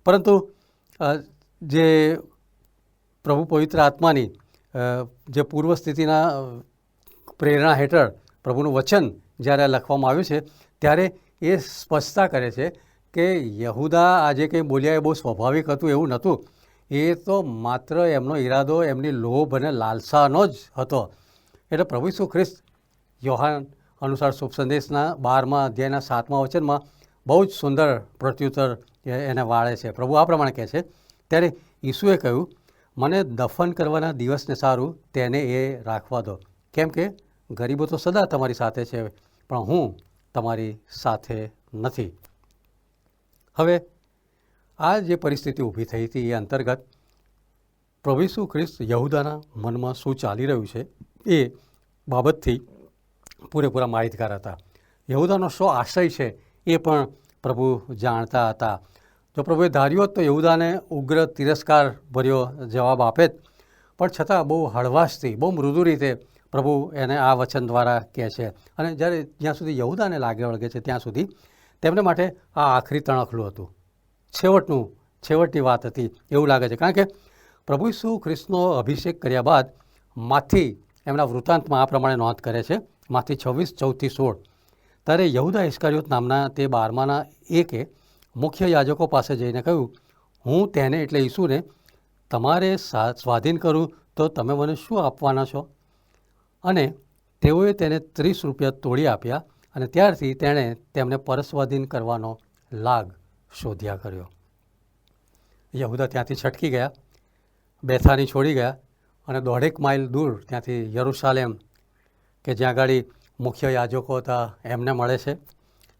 પરંતુ જે પ્રભુ પવિત્ર આત્માની જે પૂર્વ સ્થિતિના પ્રેરણા હેઠળ પ્રભુનું વચન જ્યારે લખવામાં આવ્યું છે ત્યારે એ સ્પષ્ટતા કરે છે કે યહૂદા આજે કંઈ બોલ્યા એ બહુ સ્વાભાવિક હતું એવું નહોતું. એ તો માત્ર એમનો ઈરાદો, એમની લોભ અને લાલસાનો જ હતો. એટલે પ્રભુ ઈસુ ખ્રિસ્ત યોહાન અનુસાર શુભ સંદેશના 12મા અધ્યાયના 7મા વચનમાં બહુ જ સુંદર પ્રત્યુત્તર એને વાળે છે. પ્રભુ આ પ્રમાણે કહે છે, ત્યારે ઈસુએ કહ્યું, મને દફન કરવાના દિવસને સારું તેને એ રાખવા દો, કેમ કે ગરીબો તો સદા તમારી સાથે છે, પણ હું તમારી સાથે નથી. હવે આ જે પરિસ્થિતિ ઊભી થઈ હતી એ અંતર્ગત પ્રભુ ઈસુ ખ્રિસ્ત યહૂદાના મનમાં શું ચાલી રહ્યું છે એ બાબતથી પૂરેપૂરા માહિતગાર હતા. યહૂદાનો શું આશય છે એ પણ પ્રભુ જાણતા હતા. જો પ્રભુએ ધાર્યું હોત તો યહૂદાને ઉગ્ર તિરસ્કાર ભર્યો જવાબ આપે જ, પણ છતાં બહુ હળવાશથી, બહુ મૃદુ રીતે પ્રભુ એને આ વચન દ્વારા કહે છે. અને જ્યાં સુધી યહૂદાને લાગે વળગે છે ત્યાં સુધી તેમને માટે આ આખરી તણખલું હતું, છેવટની વાત હતી એવું લાગે છે. કારણ કે પ્રભુ ઈસુ ખ્રિસ્તનો અભિષેક કર્યા બાદ માથી એમના વૃત્તાંતમાં આ પ્રમાણે નોંધ કરે છે, માથી 26:14-16. ત્યારે યહૂદા ઇસ્કારિયોત નામના તે 12માના એકે મુખ્ય યાજકો પાસે જઈને કહ્યું, હું તેને એટલે ઈસુને તમારે સ્વાધીન કરું તો તમે મને શું આપવાના છો? અને તેઓએ તેને 30 રૂપિયા તોડી આપ્યા અને ત્યારથી તેણે તેમને પરસ્વાધીન કરવાનો લાગ શોધ્યા કર્યો. યહૂદા ત્યાંથી છટકી ગયા, બેથાની છોડી ગયા અને 1.5 માઇલ દૂર ત્યાંથી યરૂશાલેમ કે જ્યાં આગળ મુખ્ય યાજકો હતા એમને મળે છે.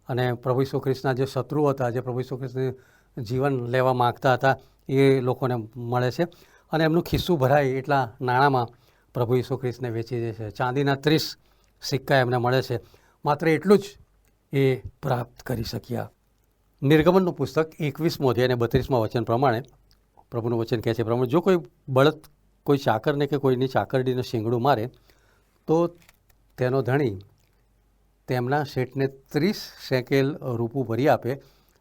અને પ્રભુ ઈસુ ખ્રિસ્તના જે શત્રુઓ હતા, જે પ્રભુ ઈસુ ખ્રિસ્તનું જીવન લેવા માગતા હતા એ લોકોને મળે છે અને એમનું ખિસ્સું ભરાય એટલા નાણાંમાં પ્રભુ ઈસુ ખ્રિસ્તને વેચી દે છે. ચાંદીના 30 સિક્કા એમને મળે છે. માત્ર એટલું જ એ પ્રાપ્ત કરી શક્યા. નિર્ગમનનું પુસ્તક 21મો અધ્યાય અને 32મા વચન પ્રમાણે પ્રભુનું વચન કહે છે પ્રમાણે, જો કોઈ બળદ કોઈ ચાકરને કે કોઈની ચાકરડીને શીંગડું મારે તો તેનો ધણી તેમના શેઠને 30 શેકેલ રૂપું ભરી આપે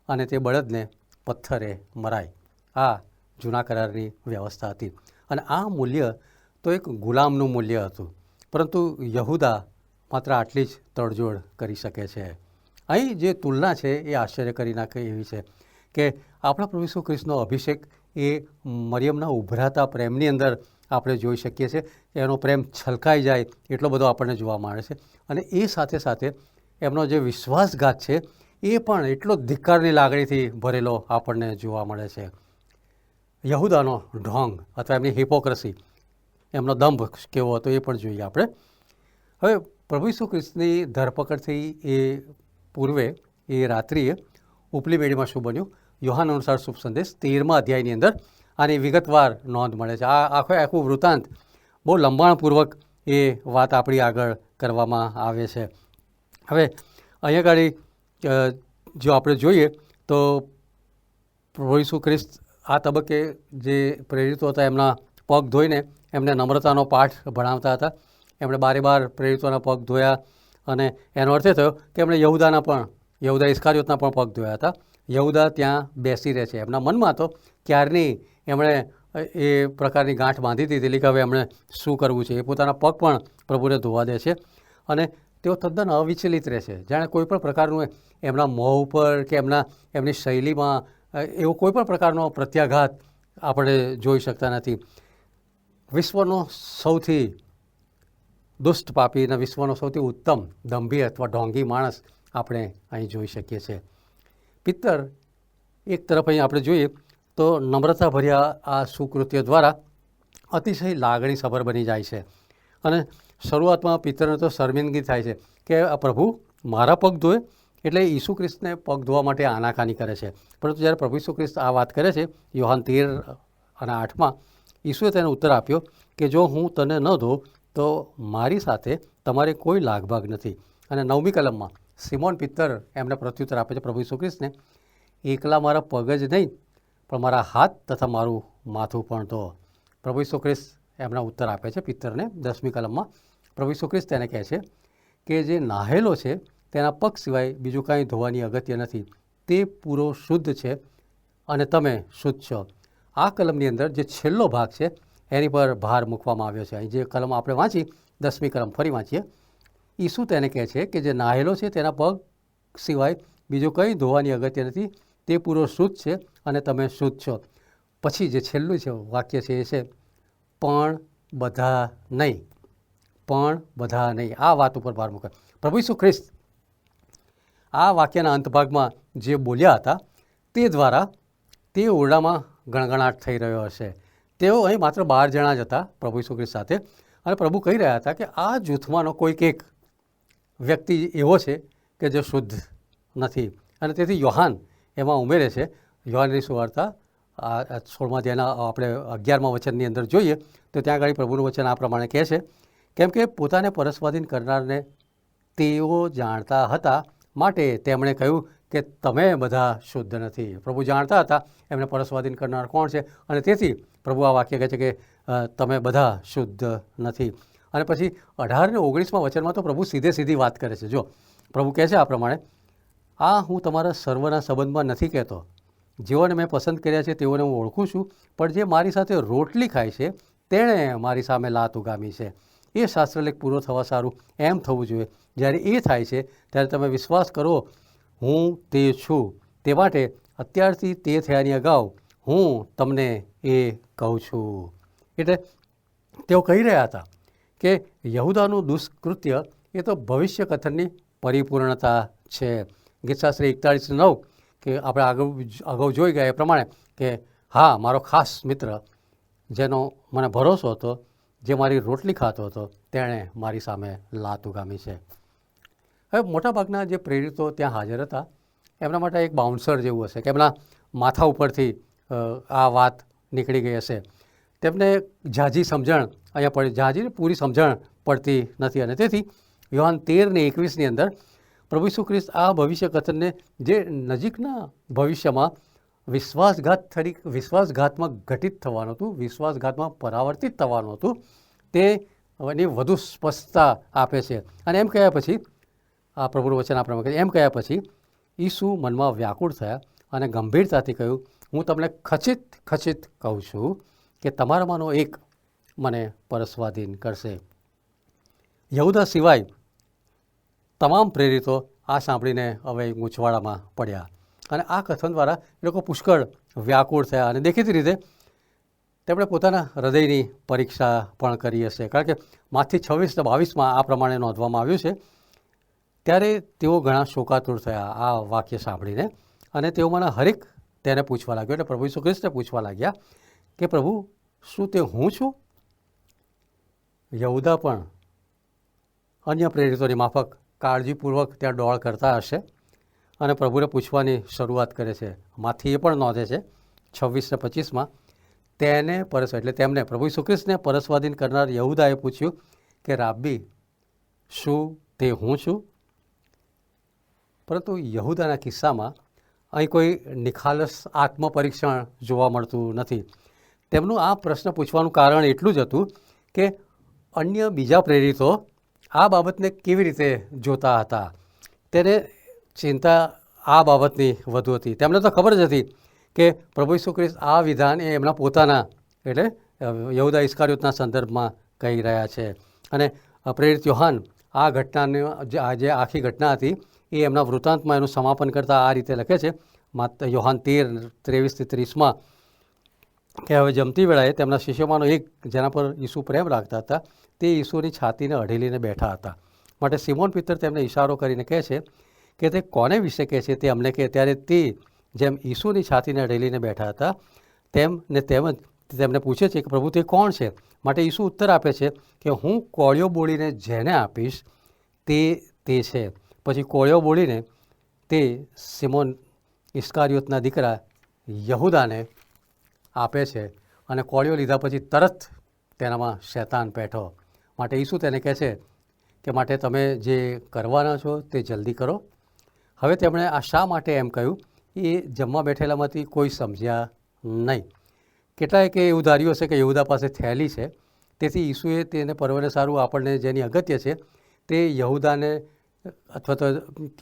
અને તે બળદને પથ્થરે મરાય. આ જૂના કરારની વ્યવસ્થા હતી. અને આ મૂલ્ય તો એક ગુલામનું મૂલ્ય હતું. પરંતુ યહૂદા માત્ર આટલી જ તડજોડ કરી શકે છે. અહીં જે તુલના છે એ આશ્ચર્ય કરી નાખે એવી છે કે આપણા પ્રભુ ઈસુ ખ્રિસ્તનો અભિષેક એ મરિયમના ઉભરાતા પ્રેમની અંદર આપણે જોઈ શકીએ છીએ. એનો પ્રેમ છલકાઈ જાય એટલો બધો આપણને જોવા મળે છે. અને એ સાથે સાથે એમનો જે વિશ્વાસઘાત છે એ પણ એટલો ધિક્કારની લાગણીથી ભરેલો આપણને જોવા મળે છે. યહૂદાનો ઢોંગ અથવા એમની હિપોક્રસી, એમનો દંભ કેવો હતો એ પણ જોઈએ આપણે. હવે પ્રભુ ઈસુ ખ્રિસ્તની ધરપકડથી એ પૂર્વે એ રાત્રિએ ઉપલી બેડીમાં શું બન્યું? યોહાન અનુસાર શુભ સંદેશ 13મા અધ્યાયની અંદર આની વિગતવાર નોંધ મળે છે. આ આખું વૃત્તાંત બહુ લંબાણપૂર્વક એ વાત આપણી આગળ કરવામાં આવે છે. હવે અહીંયા આગળ જો આપણે જોઈએ તો પ્રભુ ઈસુ ખ્રિસ્ત આ તબક્કે જે પ્રેરિતો હતા એમના પગ ધોઈને એમને નમ્રતાનો પાઠ ભણાવતા હતા. એમણે બારે પ્રેરિતોના પગ ધોયા અને એનો અર્થ એ થયો કે એમણે યહૂદા ઇસ્કારિયોતના પણ પગ ધોયા હતા. યહૂદા ત્યાં બેસી રહે છે. એમના મનમાં તો ક્યારની એમણે એ પ્રકારની ગાંઠ બાંધી દીધેલી કે હવે એમણે શું કરવું છે. એ પોતાના પગ પણ પ્રભુને ધોવા દે છે અને તેઓ તદ્દન અવિચલિત રહે છે. જાણે કોઈ પણ પ્રકારનું એમના મોં ઉપર કે એમની શૈલીમાં એવો કોઈ પણ પ્રકારનો પ્રત્યાઘાત આપણે જોઈ શકતા નથી. વિશ્વનો સૌથી દુષ્ટ પાપી અને વિશ્વનો સૌથી ઉત્તમ દંભી અથવા ઢોંગી માણસ આપણે અહીં જોઈ શકીએ છીએ. પિત્તર એક તરફ અહીં આપણે જોઈએ તો નમ્રતા ભર્યા આ સુકૃત્ય દ્વારા અતિશય લાગણીસભર બની જાય છે અને શરૂઆતમાં પિત્તરને તો શર્મિંદગી થાય છે કે આ પ્રભુ મારા પગ ધોએ, એટલે ઈસુ ખ્રિસ્તને પગ ધોવા માટે આનાકાની કરે છે. પરંતુ જ્યારે પ્રભુ ઈસુ ખ્રિસ્ત આ વાત કરે છે યોહાન 13 અને 8માં, ઈસુએ તેને ઉત્તર આપ્યો કે જો હું તને ન ધોઉં તો મારી સાથે તમારે કોઈ લાગભાગ નથી. અને 9મી કલમમાં સિમોન પિત્તર એમને પ્રત્યુત્તર આપે છે પ્રભુ ઈસુ ખ્રિસ્તને, એકલા મારા પગ જ નહીં પણ મારા હાથ તથા મારું માથું પણ ધો. પ્રભુ ઈસુ ખ્રિસ્ત એમના ઉત્તર આપે છે પિત્તરને 10મી કલમમાં. પ્રભુ ઈસુ ખ્રિસ્ત તેને કહે છે કે જે નાહેલો છે તેના પગ સિવાય બીજું કાંઈ ધોવાની અગત્ય નથી, તે પૂરો શુદ્ધ છે અને તમે શુદ્ધ છો. આ કલમની અંદર જે છેલ્લો ભાગ છે એની પર ભાર મૂકવામાં આવ્યો છે. અહીં જે કલમ આપણે વાંચી 10મી કલમ ફરી વાંચીએ. ઈસુ તેને કહે છે કે જે નાહેલો છે તેના પગ સિવાય બીજું કંઈ ધોવાની અગત્ય નથી, તે પૂરો શુદ્ધ છે અને તમે શુદ્ધ છો. પછી જે છેલ્લું છે વાક્ય છે એ છે પણ બધા નહીં, પણ બધા નહીં. આ વાત ઉપર ભાર મૂકે પ્રભુ ઈસુ ખ્રિસ્ત. આ વાક્યના અંતભાગમાં જે બોલ્યા હતા તે દ્વારા તે ઓરડામાં ગણગણાટ થઈ રહ્યો હશે. તેઓ અહીં માત્ર 12 જણા જ હતા પ્રભુ ઈસુ ખ્રિસ્ત સાથે, અને પ્રભુ કહી રહ્યા હતા કે આ જૂથમાંનો કોઈક એક વ્યક્તિ એવો છે કે જે શુદ્ધ નથી. અને તેથી યોહાન એમાં ઉમેરે છે. યોહાનની સુવાર્તા 16મા અધ્યાયના આપણે 11મા વચનની અંદર જોઈએ તો ત્યાં આગળ પ્રભુનું વચન આ પ્રમાણે કહે છે, કેમ કે પોતાને પરસ્વાધીન કરનારને તેઓ જાણતા હતા માટે તેમણે કહ્યું કે તમે બધા શુદ્ધ નથી. પ્રભુ જાણતા હતા એમને પરસ્વાધીન કરનાર કોણ છે અને તેથી પ્રભુ આ વાક્ય કહે છે કે તમે બધા શુદ્ધ નથી. અને પછી 18 અને 19મા વચનમાં તો પ્રભુ સીધી વાત કરે છે. જો પ્રભુ કહે છે આ પ્રમાણે, આ હું તમારા સર્વના સંબંધમાં નથી કહેતો, જેઓને મેં પસંદ કર્યા છે તેઓને હું ઓળખું છું, પણ જે મારી સાથે રોટલી ખાય છે તેણે મારી સામે લાત ઉગામી છે. એ શાસ્ત્રલેખ પૂરો થવા સારું એમ થવું જોઈએ. જ્યારે એ થાય છે ત્યારે તમે વિશ્વાસ કરો હું તે છું. તે માટે અત્યારથી તે થયાની અગાઉ હું તમને એ કહું છું. એટલે તેઓ કહી રહ્યા હતા કે યહૂદાનું દુષ્કૃત્ય એ તો ભવિષ્ય કથનની પરિપૂર્ણતા છે. ગીતશાસ્ત્ર 41:9 કે આપણે અગાઉ જોઈ ગયા એ પ્રમાણે કે હા, મારો ખાસ મિત્ર જેનો મને ભરોસો હતો, જે મારી રોટલી ખાતો હતો, તેણે મારી સામે લાત ઉગામી છે. હવે મોટાભાગના જે પ્રેરિતો ત્યાં હાજર હતા એમના માટે એક બાઉન્સર જેવું હશે કે એમના માથા ઉપરથી આ વાત નીકળી ગઈ હશે. તેમને ઝાઝી સમજણ અહીંયા ઝાઝી પૂરી સમજણ પડતી નથી. અને તેથી યોહાન 13:21ની અંદર પ્રભુ ઈસુ ખ્રિસ્ત આ ભવિષ્ય કથનને જે નજીકના ભવિષ્યમાં વિશ્વાસઘાતમાં ઘટિત થવાનું હતું, વિશ્વાસઘાતમાં પરાવર્તિત થવાનું હતું, તેની વધુ સ્પષ્ટતા આપે છે. અને એમ કહ્યા પછી આ પ્રભુનું વચન આપણે એમ કહ્યા પછી ઈસુ મનમાં વ્યાકુળ થયા અને ગંભીરતાથી કહ્યું, હું તમને ખચિત કહું છું કે તમારામાંનો એક મને પરસ્વાધીન કરશે. યહૂદા સિવાય તમામ પ્રેરિતો આ સાંભળીને હવે ગૂંચવાડામાં પડ્યા અને આ કથન દ્વારા એ લોકો પુષ્કળ વ્યાકુળ થયા અને દેખીતી રીતે તેમણે પોતાના હૃદયની પરીક્ષા પણ કરી હશે. કારણ કે માથી 26-22માં આ પ્રમાણે નોંધવામાં આવ્યું છે. ત્યારે તેઓ ઘણા શોકાતુર થયા આ વાક્ય સાંભળીને અને તેઓમાંના હરેક તેને પૂછવા લાગ્યો, એટલે પ્રભુ ઈસુ ખ્રિસ્તને પૂછવા લાગ્યા કે પ્રભુ શું તે હું છું? યહૂદા પણ અન્ય પ્રેરિતોની માફક કાળજીપૂર્વક ત્યાં દોડ કરતા હશે અને પ્રભુને પૂછવાની શરૂઆત કરે છે. માથી એ પણ નોંધે છે 26 ને 25માં, તેને એટલે તેમને પ્રભુ ઈસુ ખ્રિસ્તને પરસ્વાધીન કરનાર યહૂદાએ પૂછ્યું કે રાબ્બી, શું તે હું છું? પરંતુ યહૂદાના કિસ્સામાં અહીં કોઈ નિખાલસ આત્મપરીક્ષણ જોવા મળતું નથી. તેમનું આ પ્રશ્ન પૂછવાનું કારણ એટલું જ હતું કે અન્ય બીજા પ્રેરિતો આ બાબતને કેવી રીતે જોતા હતા. તેને ચિંતા આ બાબતની વધુ હતી. તેમને તો ખબર જ હતી કે પ્રભુ ઈસુ ખ્રિસ્ત આ વિધાન એ એમના પોતાના એટલે યહૂદા ઇસ્કારિયોતના સંદર્ભમાં કહી રહ્યા છે. અને પ્રેરિત યોહાન આ ઘટનાની જે આખી ઘટના હતી એ એમના વૃત્તાંતમાં એનું સમાપન કરતાં આ રીતે લખે છે, યોહાન 13:23-30માં, કે હવે જમતી વેળાએ તેમના શિષ્યોમાંનો એક, જેના પર ઈસુ પ્રેમ રાખતા હતા, તે ઈસુની છાતીને અઢેલીને બેઠા હતા. માટે સિમોન પિત્તર તેમને ઇશારો કરીને કહે છે કે તે કોને વિશે કહે છે તે અમને કહે. ત્યારે તે જેમ ઈસુની છાતીને અઢેલીને બેઠા હતા તેમ જ તેમને પૂછે છે કે પ્રભુ તે કોણ છે? માટે ઈસુ ઉત્તર આપે છે કે હું કોળિયો બોળીને જેને આપીશ તે છે. પછી કોળિયો બોળીને તે સિમોન ઇસ્કારિયોતના દીકરા યહૂદાને આપે છે અને કોળિયો લીધા પછી તરત તેનામાં શૈતાન પેઠો. માટે ઈસુ તેને કહે છે કે માટે તમે જે કરવાના છો તે જલ્દી કરો. હવે તેમણે આ શા માટે એમ કહ્યું એ જમવા બેઠેલામાંથી કોઈ સમજ્યા નહીં. કેટલાય કે એવું ધાર્યું હશે કે યહૂદા પાસે થેલી છે, તેથી ઈસુએ તેને પરવને સારું આપણને જેની અગત્ય છે તે યહૂદાને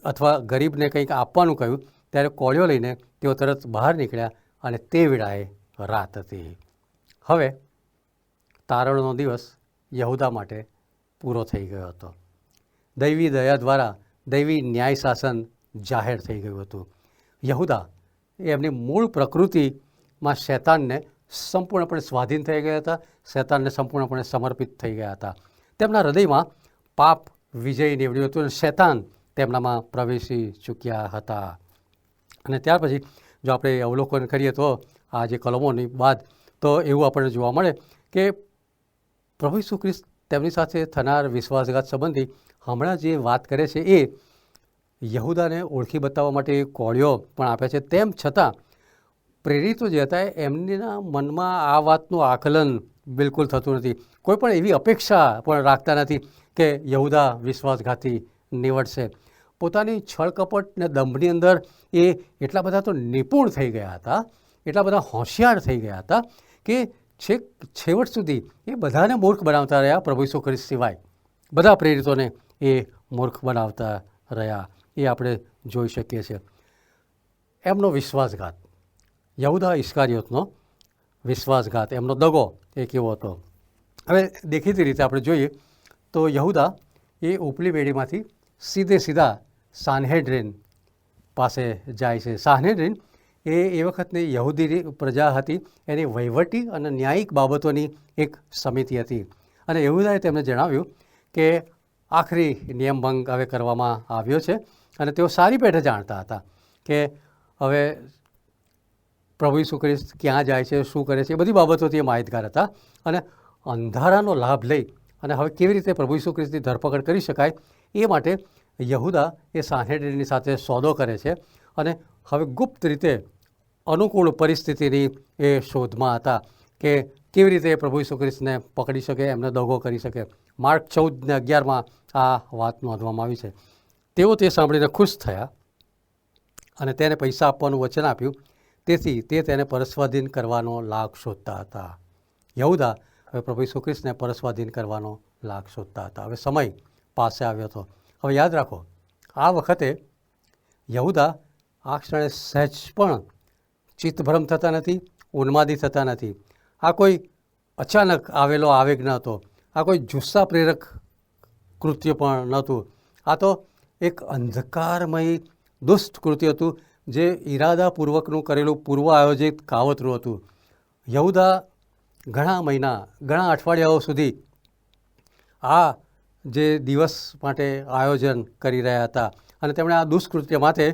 અથવા ગરીબને કંઈક આપવાનું કહ્યું. ત્યારે કોળિયો લઈને તેઓ તરત બહાર નીકળ્યા અને તે વેળાએ રાત હતી. હવે તારણનો દિવસ યહૂદા માટે પૂરો થઈ ગયો હતો. દૈવી દયા દ્વારા દૈવી ન્યાય શાસન જાહેર થઈ ગયું હતું. યહૂદા એ એમની મૂળ પ્રકૃતિમાં શૈતાનને સંપૂર્ણપણે સ્વાધીન થઈ ગયા હતા, શૈતાનને સંપૂર્ણપણે સમર્પિત થઈ ગયા હતા. તેમના હૃદયમાં પાપ વિજય નીવડ્યું હતું અને શૈતાન તેમનામાં પ્રવેશી ચૂક્યા હતા. અને ત્યાર પછી જો આપણે અવલોકન કરીએ તો આ જે કલમોની બાદ તો એવું આપણને જોવા મળે કે પ્રભુ ઈસુ ખ્રિસ્ત તેમની સાથે થનાર વિશ્વાસઘાત સંબંધી હમણાં જે વાત કરે છે એ યહૂદાને ઓળખી બતાવવા માટે કોળિયો પણ આપે છે. તેમ છતાં પ્રેરિતો જે હતા એમના મનમાં આ વાતનું આકલન બિલકુલ થતું નથી. કોઈ પણ એવી અપેક્ષા પણ રાખતા નથી કે યહૂદા વિશ્વાસઘાતી નીવડશે. પોતાની છળકપટ ને દંભની અંદર એ એટલા બધા તો નિપુણ થઈ ગયા હતા, એટલા બધા હોશિયાર થઈ ગયા હતા કે છેવટ સુધી એ બધાને મૂર્ખ બનાવતા રહ્યા. પ્રભુ ઈસુ ખ્રિસ્ત સિવાય બધા પ્રેરિતોને એ મૂર્ખ બનાવતા રહ્યા. એ આપણે જોઈ શકીએ છીએ. એમનો વિશ્વાસઘાત, યહૂદા ઇસ્કારિયોતનો વિશ્વાસઘાત, એમનો દગો એ કેવો હતો. હવે દેખીતી રીતે આપણે જોઈએ તો યહૂદા એ ઉપલી બેડીમાંથી સીધા સાનહેડ્રિન પાસે જાય છે. સાનહેડ્રિન એ વખતની યહૂદી પ્રજા હતી, એની વહીવટી અને ન્યાયિક બાબતોની એક સમિતિ હતી. અને યહૂદાએ તેમને જણાવ્યું કે આખરી નિયમભંગ હવે કરવામાં આવ્યો છે અને તેઓ સારી પેઠે જાણતા હતા કે હવે પ્રભુ ઈસુ ખ્રિસ્ત ક્યાં જાય છે, શું કરે છે, એ બધી બાબતોથી એ માહિતગાર હતા. અને અંધારાનો લાભ લઈ અને હવે કેવી રીતે પ્રભુ ઈસુ ખ્રિસ્તની ધરપકડ કરી શકાય એ માટે યહૂદા એ સાનહેડ્રિનની સાથે સોદો કરે છે અને હવે ગુપ્ત રીતે અનુકૂળ પરિસ્થિતિની એ શોધમાં હતા કે કેવી રીતે પ્રભુ ઈસુ ખ્રિસ્તને પકડી શકે, એમને દગો કરી શકે. માર્ક 14:11માં આ વાત નોંધવામાં આવી છે. તેઓ તે સાંભળીને ખુશ થયા અને તેને પૈસા આપવાનું વચન આપ્યું. તેથી તે તેને પરસ્વાધીન કરવાનો લાગ શોધતા હતા. યહૂદા હવે પ્રભુ ઈસુ ખ્રિસ્તને પરસ્વાધીન કરવાનો લાગ શોધતા હતા. હવે સમય પાસે આવ્યો હતો. હવે યાદ રાખો, આ વખતે યહૂદા આ ક્ષણે સહેજ પણ ચિત્તભ્રમ થતા નથી, ઉન્માદી થતા નથી. આ કોઈ અચાનક આવેલો આવેગ ન હતો, આ કોઈ જુસ્સા પ્રેરક કૃત્ય પણ નહોતું. આ તો એક અંધકારમય દુષ્ટ કૃત્ય હતું, જે ઈરાદાપૂર્વકનું કરેલું પૂર્વ આયોજિત કાવતરું હતું. યહૂદા ઘણા મહિના, ઘણા અઠવાડિયાઓ સુધી આ જે દિવસ માટે આયોજન કરી રહ્યા હતા અને તેમણે આ દુષ્કૃત્ય માટે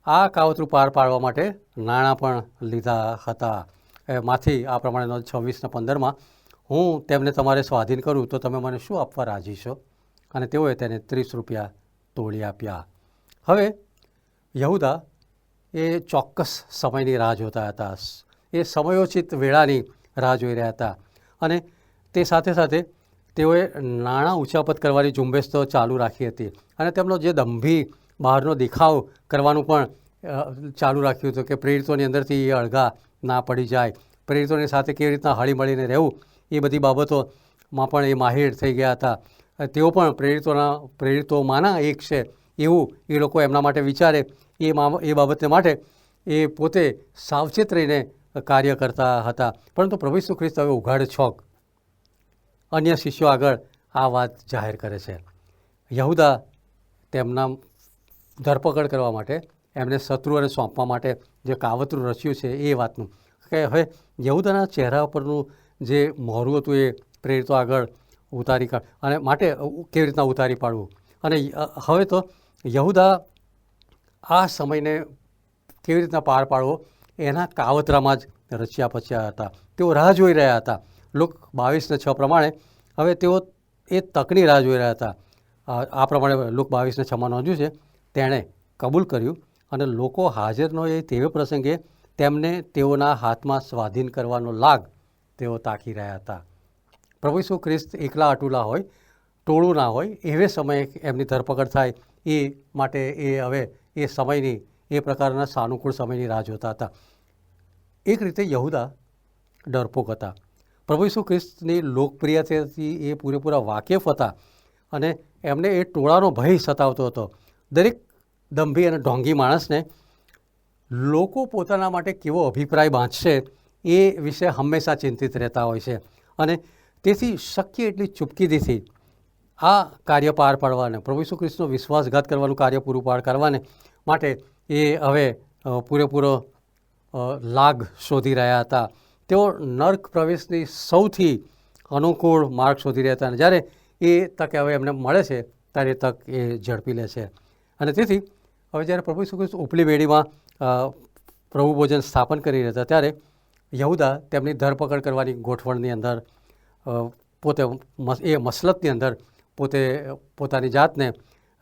આ કાવતરું પાર પાડવા માટે નાણાં પણ લીધા હતા. માંથી આ પ્રમાણે 26 ને 15માં, હું તેમને તમારે સ્વાધીન કરું તો તમે મને શું આપવા રાજી છો? અને તેઓએ તેને 30 રૂપિયા તોડી આપ્યા. હવે યહૂદા એ ચોક્કસ સમયની રાહ જોતા હતા, એ સમયોચિત વેળાની રાહ જોઈ રહ્યા હતા. અને તે સાથે સાથે તેઓએ નાણાં ઉચાપત કરવાની ઝુંબેશ તો ચાલુ રાખી હતી, અને તેમનો જે દંભી બહારનો દેખાવ કરવાનું પણ ચાલુ રાખ્યું હતું કે પ્રેરિતોની અંદરથી એ અળગા ના પડી જાય, પ્રેરિતોની સાથે કેવી રીતના હળીમળીને રહેવું એ બધી બાબતોમાં પણ એ માહિર થઈ ગયા હતા. તેઓ પણ પ્રેરિતોમાંના એક છે એવું એ લોકો એમના માટે વિચારે એ બાબતને માટે એ પોતે સાવચેત રહીને કાર્ય કરતા હતા. પરંતુ પ્રભુ ઈસુ ખ્રિસ્ત હવે ઉઘાડ છોક અન્ય શિષ્યો આગળ આ વાત જાહેર કરે છે. યહૂદા તેમના ધરપકડ કરવા માટે, એમને શત્રુઓને સોંપવા માટે જે કાવતરું રચ્યું છે એ વાતનું કે હવે યહૂદાના ચહેરા પરનું જે મોહરું હતું એ પ્રેરિતો આગળ ઉતારી કાઢ અને માટે કેવી રીતના ઉતારી પાડવું. અને હવે તો યહૂદા આ સમયને કેવી રીતના પાર પાડવો એના કાવતરામાં જ રચ્યા પચ્યા હતા. તેઓ રાહ જોઈ રહ્યા હતા. લુક 22:6 પ્રમાણે હવે તેઓ એ તકની રાહ જોઈ રહ્યા હતા. આ પ્રમાણે લુક 22:6 નોંધ્યું છે, તેણે કબૂલ કર્યું અને લોકો હાજર ન હોય તેવે પ્રસંગે તેમને તેઓના હાથમાં સ્વાધીન કરવાનો લાગ તેઓ તાકી રહ્યા હતા. પ્રભુ ઈસુ ખ્રિસ્ત એકલા અટુલા હોય, ટોળું ના હોય, એવે સમયે એમની ધરપકડ થાય એ માટે એ હવે એ સમયની એ પ્રકારના સાનુકૂળ સમયની રાહ જોતા હતા. એક રીતે યહૂદા ડરપોક હતા. પ્રભુ ઈસુ ખ્રિસ્તની લોકપ્રિયતાથી એ પૂરેપૂરા વાકેફ હતા અને એમને એ ટોળાનો ભય સતાવતો હતો. દરેક દંભી અને ઢોંગી માણસને લોકો પોતાના માટે કેવો અભિપ્રાય બાંધશે એ વિશે હંમેશા ચિંતિત રહેતા હોય છે. અને તેથી શક્ય એટલી ચૂપકીદીથી આ કાર્ય પાર પાડવાને, પ્રભુ ઈસુ ખ્રિસ્તનો વિશ્વાસઘાત કરવાનું કાર્ય પૂરું પાર કરવાને માટે એ હવે પૂરેપૂરો લાગ શોધી રહ્યા હતા. તેઓ નર્ક પ્રવેશની સૌથી અનુકૂળ માર્ગ શોધી રહ્યા હતા, અને જ્યારે એ તક હવે એમને મળે છે ત્યારે તક એ ઝડપી લે છે. અને તેથી હવે જ્યારે પ્રભુ ઈસુ ખ્રિસ્ત ઉપલી બેડીમાં પ્રભુ ભોજન સ્થાપન કરી રહ્યા હતા ત્યારે યહૂદા તેમની ધરપકડ કરવાની ગોઠવણની અંદર પોતે એ મસલતની અંદર પોતાની જાતને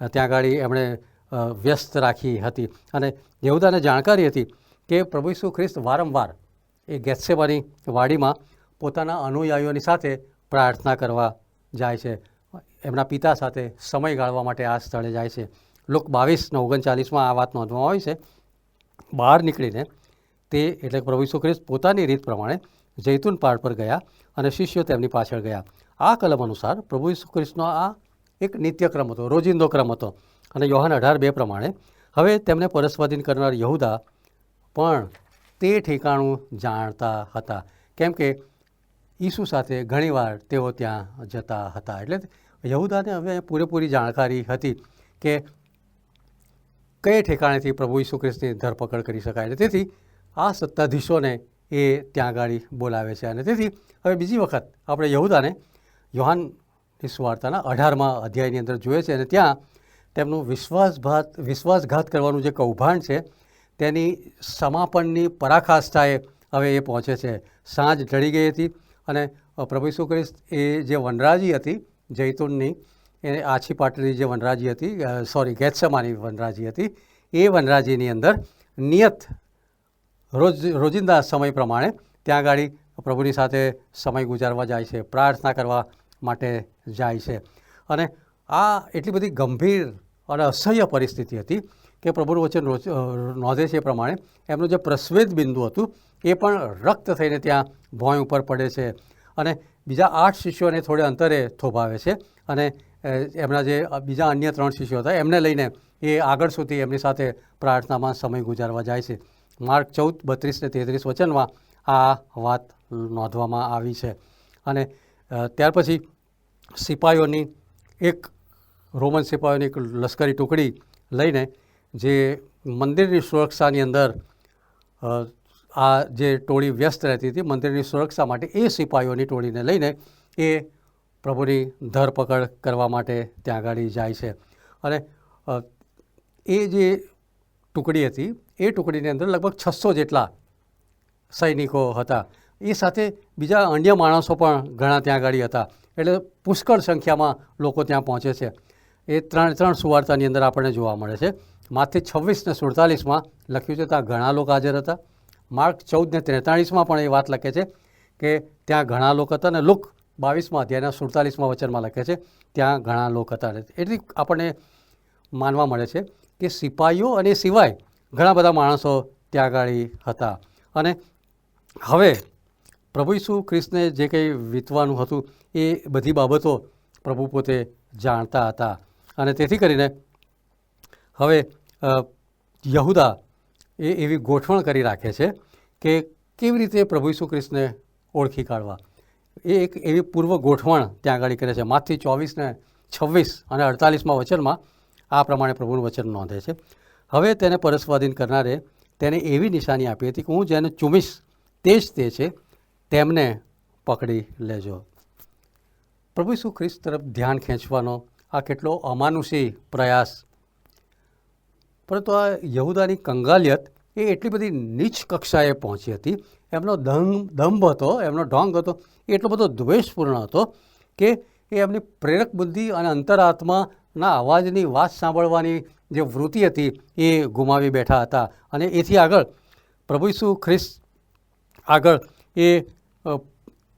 ત્યાં આગળ એમણે વ્યસ્ત રાખી હતી. અને યહૂદાને જાણકારી હતી કે પ્રભુ ઈસુ ખ્રિસ્ત વારંવાર એ ગેથસેમાની વાડીમાં પોતાના અનુયાયીઓની સાથે પ્રાર્થના કરવા જાય છે, એમના પિતા સાથે સમય ગાળવા માટે આ સ્થળે જાય છે. લુક 22:39 આ વાત નોંધવામાં આવી છે. બહાર નીકળીને તે એટલે પ્રભુ ઈસુ ખ્રિસ્ત પોતાની રીત પ્રમાણે જૈતુન પહાડ પર ગયા અને શિષ્યો તેમની પાછળ ગયા. આ કલમ અનુસાર પ્રભુ ઈસુ ખ્રિસ્તનો આ એક નિત્યક્રમ હતો, રોજિંદો ક્રમ હતો. અને યોહાન 18:2 પ્રમાણે હવે તેમને પરસ્વાધીન કરનાર યહૂદા પણ તે ઠેકાણું જાણતા હતા, કેમ કે ઈસુ સાથે ઘણીવાર તેઓ ત્યાં જતા હતા. એટલે યહૂદાને હવે પૂરેપૂરી જાણકારી હતી કે કઈ ઠેકાણેથી પ્રભુ ઈસુ ખ્રિસ્તની ધરપકડ કરી શકાય. તેથી આ સત્તાધીશોને એ ત્યાં આગળ બોલાવે છે. અને તેથી હવે બીજી વખત આપણે યહૂદાને યોહાનની સુવાર્તાના 18મા અધ્યાયની અંદર જોઈએ છે, અને ત્યાં તેમનું વિશ્વાસઘાત કરવાનું જે કૌભાંડ છે તેની સમાપનની પરાકાષ્ઠાએ હવે એ પહોંચે છે. સાંજ ઢળી ગઈ હતી અને પ્રભુ ઈસુ ખ્રિસ્ત એ જે વનરાજી હતી જૈતુનની, એ આછી પાટલી જે વનરાજી હતી, ગેથસેમાની વનરાજી હતી, એ વનરાજીની અંદર નિયત રોજિંદા સમય પ્રમાણે ત્યાં આગળ પ્રભુની સાથે સમય ગુજારવા જાય છે, પ્રાર્થના કરવા માટે જાય છે. અને આ એટલી બધી ગંભીર અને અસહ્ય પરિસ્થિતિ હતી કે પ્રભુનું વચન નોંધે છે એ પ્રમાણે એમનું જે પ્રસ્વેદ બિંદુ હતું એ પણ રક્ત થઈને ત્યાં ભોંય ઉપર પડે છે. અને બીજા 8 શિષ્યોને થોડે અંતરે થોભાવે છે અને એમના જે બીજા અન્ય 3 શિષ્યો હતા એમને લઈને એ આગળ સુધી એમની સાથે પ્રાર્થનામાં સમય ગુજારવા જાય છે. માર્ક 14:32 ને 33 વચનમાં આ વાત નોંધવામાં આવી છે. અને ત્યાર પછી રોમન સિપાહીઓની એક લશ્કરી ટુકડી લઈને જે મંદિરની સુરક્ષાની અંદર આ જે ટોળી વ્યસ્ત રહેતી હતી, મંદિરની સુરક્ષા માટે એ સિપાહીઓની ટોળીને લઈને એ પ્રભુની ધરપકડ કરવા માટે ત્યાં આગળ જાય છે. અને એ જે ટુકડી હતી એ ટુકડીની અંદર લગભગ 600 જેટલા સૈનિકો હતા, એ સાથે બીજા અન્ય માણસો પણ ઘણા ત્યાં આગળ હતા. એટલે પુષ્કળ સંખ્યામાં લોકો ત્યાં પહોંચે છે. એ ત્રણ સુવાર્તાની અંદર આપણને જોવા મળે છે. માથી 26 ને 47 લખ્યું છે ત્યાં ઘણા લોકો હાજર હતા. માર્ક 14 ને 43 પણ એ વાત લખે છે કે ત્યાં ઘણા લોકો હતા. અને લુક 22 અધ્યાયના 47 વચનમાં લખે છે ત્યાં ઘણા લોકો હતા. એટલે આપણને માનવા મળે છે કે સિપાહીઓ અને સિવાય ઘણા બધા માણસો ત્યાં આગળ હતા. અને હવે પ્રભુ ઈસુ ખ્રિસ્તને જે કંઈ વીતવાનું હતું એ બધી બાબતો પ્રભુ પોતે જાણતા હતા. અને તેથી કરીને હવે યહૂદા એ એવી ગોઠવણ કરી રાખે છે કે કેવી રીતે પ્રભુ ઈસુ ખ્રિસ્તને ઓળખી કાઢવા. એ એક એવી પૂર્વ ગોઠવણ ત્યાં આગળ કરે છે. માથી 24 ને 26 અને 48 વચનમાં આ પ્રમાણે પ્રભુનું વચન નોંધે છે. હવે તેને પરસ્વાધીન કરનારે તેને એવી નિશાની આપી હતી કે હું જેને ચૂમીશ તે જ તે છે, તેમને પકડી લેજો. પ્રભુ ઈસુ ખ્રિસ્ત તરફ ધ્યાન ખેંચવાનો આ કેટલો અમાનુષી પ્રયાસ. પરંતુ આ યહૂદાની કંગાલિયત એ એટલી બધી નીચ કક્ષાએ પહોંચી હતી, એમનો દંભ હતો, એમનો ઢોંગ હતો, એ એટલો બધો દ્વેષપૂર્ણ હતો કે એ એમની પ્રેરક બુદ્ધિ અને અંતરાત્માના અવાજની વાત સાંભળવાની જે વૃત્તિ હતી એ ગુમાવી બેઠા હતા. અને એથી આગળ પ્રભુ ઈસુ ખ્રિસ્ત આગળ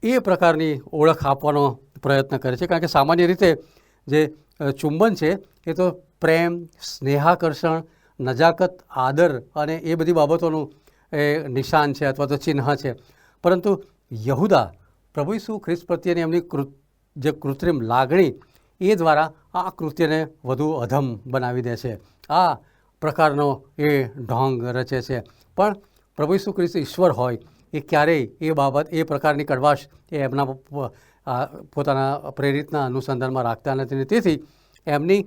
એ પ્રકારની ઓળખ આપવાનો પ્રયત્ન કરે છે. કારણ કે સામાન્ય રીતે જે ચુંબન છે એ તો પ્રેમ, સ્નેહાકર્ષણ, નજાકત, આદર અને એ બધી બાબતોનું એ નિશાન છે અથવા તો ચિહ્ન છે. પરંતુ યહૂદા પ્રભુ ઈસુ ખ્રિસ્ત પ્રત્યેની એમની જે કૃત્રિમ લાગણી એ દ્વારા આ કૃત્યને વધુ અધમ બનાવી દે છે. આ પ્રકારનો એ ઢોંગ રચે છે. પણ પ્રભુ ઈસુ ખ્રિસ્ત ઈશ્વર હોય એ ક્યારેય એ બાબત, એ પ્રકારની કડવાશ એ એમના પોતાના પ્રેરિતના અનુસંધાનમાં રાખતા નથી. તેથી એમની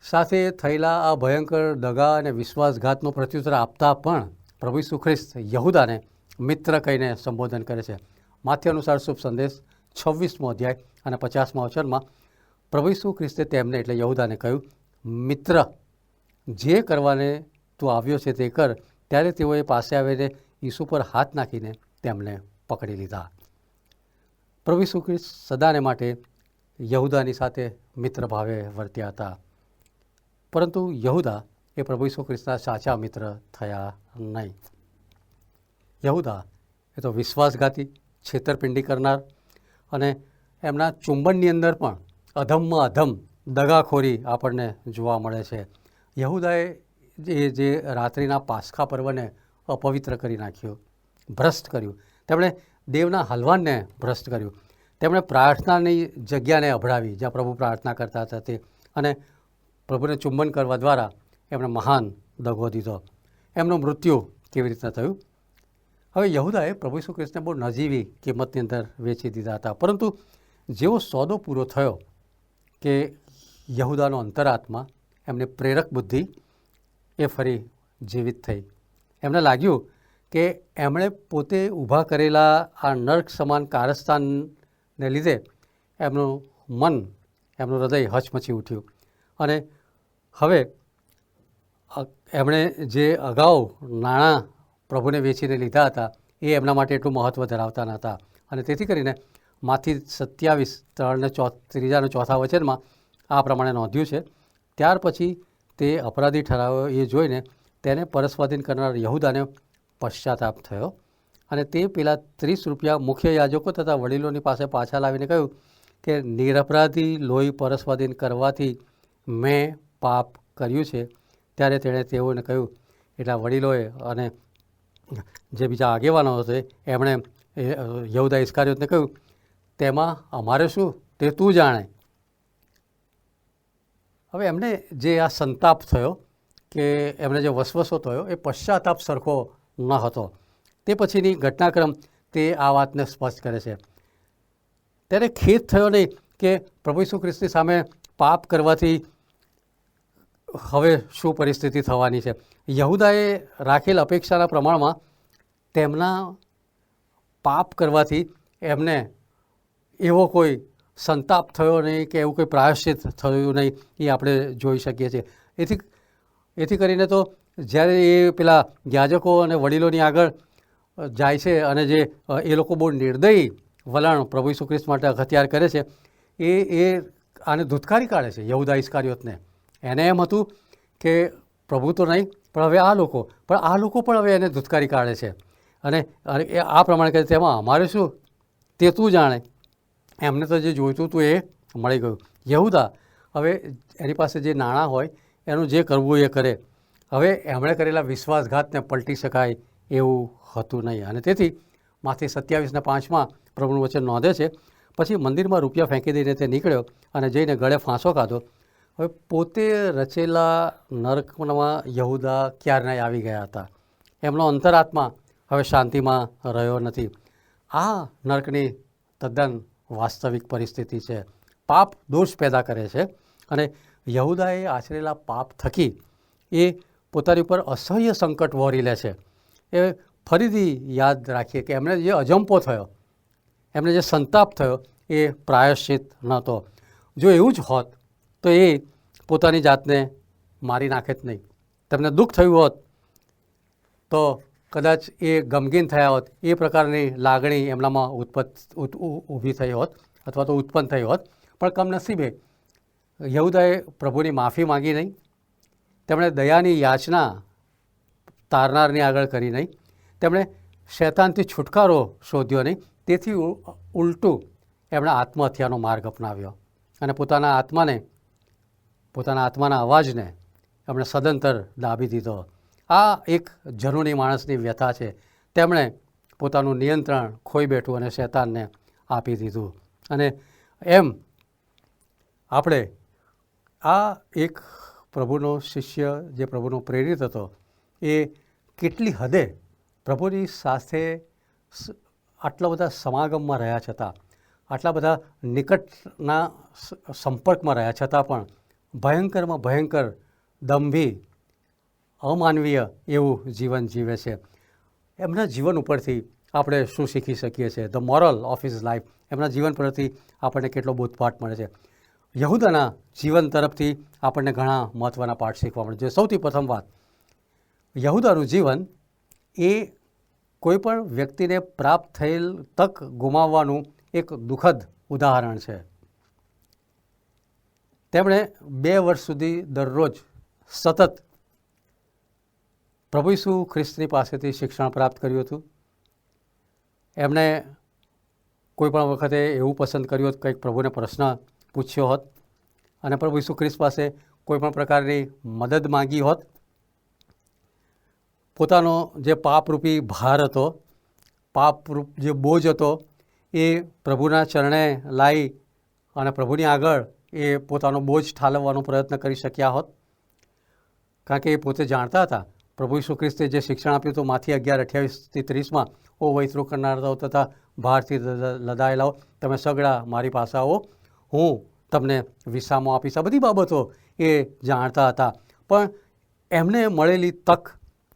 સાથે થયેલા આ ભયંકર દગા અને વિશ્વાસઘાતનો પ્રત્યુત્તર આપતા પણ પ્રભુ ઈસુ ખ્રિસ્ત યહૂદાને મિત્ર કહીને સંબોધન કરે છે. માથ્યુ અનુસાર શુભ સંદેશ 26 અધ્યાય અને 50 વચનમાં પ્રભુ ઈસુ ખ્રિસ્તે તેમને એટલે યહૂદાને કહ્યું, મિત્ર, જે કરવાને તું આવ્યો છે તે કર. ત્યારે તેઓએ પાસે આવીને ઈસુ પર હાથ નાખીને તેમને પકડી લીધા. પ્રભુ ઈસુ ખ્રિસ્ત સદાને માટે યહૂદાની સાથે મિત્ર ભાવે વર્ત્યા હતા. પરંતુ યહૂદા એ પ્રભુ ઈસુ ખ્રિસ્તના સાચા મિત્ર થયા નહીં. યહૂદા એ તો વિશ્વાસઘાતી, છેતરપિંડી કરનાર અને એમના ચુંબનની અંદર પણ અધમમાં અધમ દગાખોરી આપણને જોવા મળે છે. યહૂદાએ જે રાત્રિના પાસ્ખા પર્વને અપવિત્ર કરી નાખ્યો, ભ્રષ્ટ કર્યું. તેમણે દેવના હલવાનને ભ્રષ્ટ કર્યું. તેમણે પ્રાર્થનાની જગ્યાને અભડાવી જ્યાં પ્રભુ પ્રાર્થના કરતા હતા તે, અને પ્રભુને ચુંબન કરવા દ્વારા એમણે મહાન દગો દીધો. એમનું મૃત્યુ કેવી રીતના થયું? હવે યહૂદાએ પ્રભુ ઈસુ ખ્રિસ્તને બહુ નજીવી કિંમતની અંદર વેચી દીધા હતા. પરંતુ જેવો સોદો પૂરો થયો કે યહૂદાનો અંતરાત્મા, એમની પ્રેરક બુદ્ધિ એ ફરી જીવિત થઈ. એમને લાગ્યું કે એમણે પોતે ઊભા કરેલા આ નર્ક સમાન કારસ્તાનને લીધે એમનું મન, એમનું હૃદય હચમચી ઉઠ્યું. અને હવે એમણે જે અગાઉ નાણાં પ્રભુને વેચીને લીધા હતા એ એમના માટે એટલું મહત્ત્વ ધરાવતા ન હતા. અને તેથી કરીને માથી 27, 3 અને 4 વચનમાં આ પ્રમાણે નોંધ્યું છે. ત્યાર પછી તે અપરાધી ઠરાવ્યો એ જોઈને તેને પરસ્વાધીન કરનાર યહૂદાને પશ્ચાતાપ થયો. અને તે પેલા 30 રૂપિયા મુખ્ય યાજકો તથા વડીલોની પાસે પાછા લાવીને કહ્યું કે નિરપરાધી લોહી પરસ્વાધીન કરવાથી મેં પાપ કર્યું છે. ત્યારે તેણે તેઓને કહ્યું, એટલા વડીલોએ અને જે બીજા આગેવાનો હશે એમણે યહૂદા ઇસ્કારિયોતને કહ્યું, તેમાં અમારે શું, તે તું જાણે. હવે એમને જે આ સંતાપ થયો કે એમને જે વસવસો થયો એ પશ્ચાતાપ સરખો ન હતો. તે પછીની ઘટનાક્રમ તે આ વાતને સ્પષ્ટ કરે છે. ત્યારે ખેદ થયો નહીં કે પ્રભુ ઈસુ ખ્રિસ્તની સામે પાપ કરવાથી હવે શું પરિસ્થિતિ થવાની છે. યહૂદાએ રાખેલ અપેક્ષાના પ્રમાણમાં તેમના પાપ કરવાથી એમને એવો કોઈ સંતાપ થયો નહીં કે એવું કોઈ પ્રાયશ્ચિત થયું નહીં, એ આપણે જોઈ શકીએ છીએ. એથી કરીને તો જ્યારે એ પેલા યાજકો અને વડીલોની આગળ જાય છે અને જે એ લોકો બહુ નિર્દયી વલણ પ્રભુ ઈસુ ખ્રિસ્ત માટે અખત્યાર કરે છે, એ આને ધૂતકારી કાઢે છે યહૂદા ઇસ્કારિયોતને. એને એમ હતું કે પ્રભુ તો નહીં, પણ હવે આ લોકો પણ હવે એને ધૂતકારી કાઢે છે અને એ આ પ્રમાણે કહે છે, તેમાં અમારે શું, તે તું જાણે. એમને તો જે જોઈતું હતું એ મળી ગયું. યહૂદા હવે એની પાસે જે નાણાં હોય એનું જે કરવું એ કરે. હવે એમણે કરેલા વિશ્વાસઘાતને પલટી શકાય એવું હતું નહીં અને તેથી માથી 27:5 પ્રભુનું વચન નોંધે છે, પછી મંદિરમાં રૂપિયા ફેંકી દઈને તે નીકળ્યો અને જઈને ગળે ફાંસો ખાધો. હવે પોતે રચેલા નરકમાં યહૂદા ક્યારના આવી ગયા હતા. એમનો અંતરાત્મા હવે શાંતિમાં રહ્યો નથી. આ નરકની તદ્દન વાસ્તવિક પરિસ્થિતિ છે. પાપ દોષ પેદા કરે છે અને યહૂદાએ આચરેલા પાપ થકી એ પોતાની ઉપર અસહ્ય સંકટ વહોરી લે છે. એ ફરીથી યાદ રાખીએ કે એમને જે અજંપો થયો, એમને જે સંતાપ થયો એ પ્રાયશ્ચિત નહોતો. જો એવું જ હોત તો એ પોતાની જાતને મારી નાખે જ નહીં. તેમને દુઃખ થયું હોત તો કદાચ એ ગમગીન થયા હોત, એ પ્રકારની લાગણી એમનામાં ઊભી થઈ હોત અથવા તો ઉત્પન્ન થઈ હોત. પણ કમનસીબે યહૂદાએ પ્રભુની માફી માંગી નહીં, તેમણે દયાની યાચના તારનારની આગળ કરી નહીં, તેમણે શૈતાનથી છુટકારો શોધ્યો નહીં. તેથી ઉલટું એમણે આત્મહત્યાનો માર્ગ અપનાવ્યો અને પોતાના આત્માના અવાજને એમણે સદંતર દાબી દીધો. આ એક જનૂની માણસની વ્યથા છે. તેમણે પોતાનું નિયંત્રણ ખોઈ બેઠું અને શૈતાનને આપી દીધું. અને એમ આપણે આ એક પ્રભુનો શિષ્ય જે પ્રભુનો પ્રેરિત હતો એ કેટલી હદે પ્રભુની સાથે આટલા બધા સમાગમમાં રહ્યા છતાં, આટલા બધા નિકટના સંપર્કમાં રહ્યા છતાં પણ ભયંકરમાં ભયંકર દંભી અમાનવીય એવું જીવન જીવે છે. એમના જીવન ઉપરથી આપણે શું શીખી શકીએ છીએ? The moral of his life. એમના જીવન પરથી આપણને કેટલો બોધપાઠ મળે છે. યહૂદાના જીવન તરફથી આપણને ઘણા મહત્ત્વના પાઠ શીખવા મળે છે. સૌથી પ્રથમ વાત, યહૂદાનું જીવન એ કોઈ પણ વ્યક્તિને પ્રાપ્ત થયેલ તક ગુમાવવાનું એક દુઃખદ ઉદાહરણ છે. તેમણે 2 વર્ષ સુધી દરરોજ સતત પ્રભુ ઈસુ ખ્રિસ્તની પાસેથી શિક્ષણ પ્રાપ્ત કર્યું હતું. એમણે કોઈ પણ વખતે એવું પસંદ કર્યું હતું, કંઈક પ્રભુને પ્રશ્ન પૂછ્યો હોત અને પ્રભુ ઈસુ ખ્રિસ્ત પાસે કોઈ પણ પ્રકારની મદદ માંગી હોત. પોતાનો જે પાપરૂપી ભાર હતો, પાપરૂપ જે બોજ હતો, એ પ્રભુના ચરણે લાવી અને પ્રભુની આગળ એ પોતાનો બોજ ઠાલવવાનો પ્રયત્ન કરી શક્યા હોત. કારણ કે એ પોતે જાણતા હતા, પ્રભુ ઈસુ ખ્રિસ્તે જે શિક્ષણ આપ્યું હતું માથી 11:28-30 ઓ વૈતરો કરનારાઓ તથા ભારથી લદાયેલાઓ, તમે સગડા મારી પાસે આવો, હું તમને વિસામો આપીશ. આ બધી બાબતો એ જાણતા હતા, પણ એમને મળેલી તક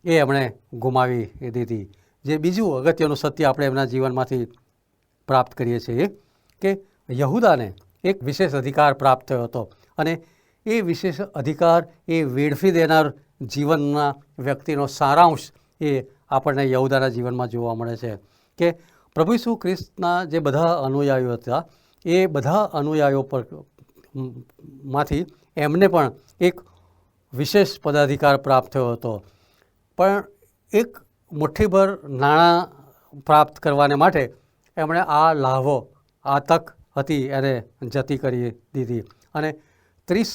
એ એમણે ગુમાવી દીધી. જે બીજું અગત્યનું સત્ય આપણે એમના જીવનમાંથી પ્રાપ્ત કરીએ છીએ કે યહૂદાને એક વિશેષ અધિકાર પ્રાપ્ત થયો હતો અને એ વિશેષ અધિકાર એ વેડફી દેનાર જીવનના વ્યક્તિનો સારાંશ એ આપણને યહૂદાના જીવનમાં જોવા મળે છે કે પ્રભુ ઈસુ ખ્રિસ્તના જે બધા અનુયાયીઓ હતા એ બધા અનુયાયીઓ પર માંથી એમને પણ એક વિશેષ પદાધિકાર પ્રાપ્ત થયો હતો. પણ એક મુઠ્ઠીભર નાણાં પ્રાપ્ત કરવાને માટે એમણે આ લાભો, આ તક હતી એને જતી કરી દીધી અને 30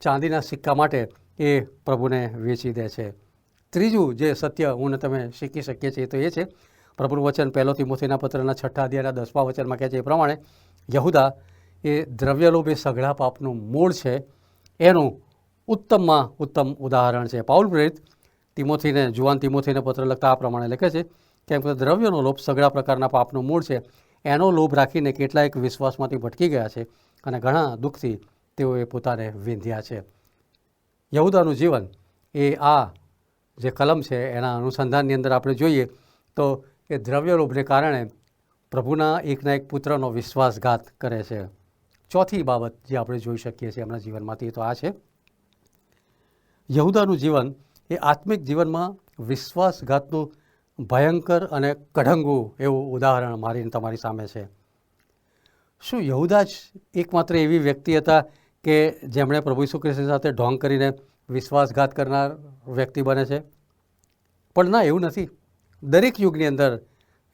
ચાંદીના સિક્કા માટે એ પ્રભુને વેચી દે છે. ત્રીજું જે સત્ય હું ને તમે શીખી શકીએ છીએ તો એ છે, પ્રભુનું વચન 1 તિમોથીના પત્રના 6 અધ્યાયના 10મા વચનમાં કહે છે એ પ્રમાણે યહૂદા એ દ્રવ્યલોભ એ સઘળા પાપનું મૂળ છે, એનું ઉત્તમમાં ઉત્તમ ઉદાહરણ છે. પાઉલ પ્રેરિત જુવાન તિમોથીને પત્ર લખતા આ પ્રમાણે લખે છે, કેમ કે દ્રવ્યનો લોભ સઘળા પ્રકારના પાપનું મૂળ છે. એનો લોભ રાખીને કેટલાક વિશ્વાસમાંથી ભટકી ગયા છે અને ઘણા દુઃખથી તેઓએ પોતાને વિંધ્યા છે. યહૂદાનું જીવન એ આ જે કલમ છે એના અનુસંધાનની અંદર આપણે જોઈએ તો એ દ્રવ્યલોભને કારણે પ્રભુના એકના એક પુત્રનો વિશ્વાસઘાત કરે છે. ચોથી બાબત જે આપણે જોઈ શકીએ છીએ એમના જીવનમાંથી તો આ છે, યહૂદાનું જીવન એ આત્મિક જીવનમાં વિશ્વાસઘાતનું ભયંકર અને કઢંગું એવું ઉદાહરણ મારી તમારી સામે છે. શું યહૂદા જ એકમાત્ર એવી વ્યક્તિ હતા કે જેમણે પ્રભુ ઈસુ ખ્રિસ્ત સાથે ઢોંગ કરીને વિશ્વાસઘાત કરનાર વ્યક્તિ બને છે? પણ ના, એવું નથી. દરેક યુગની અંદર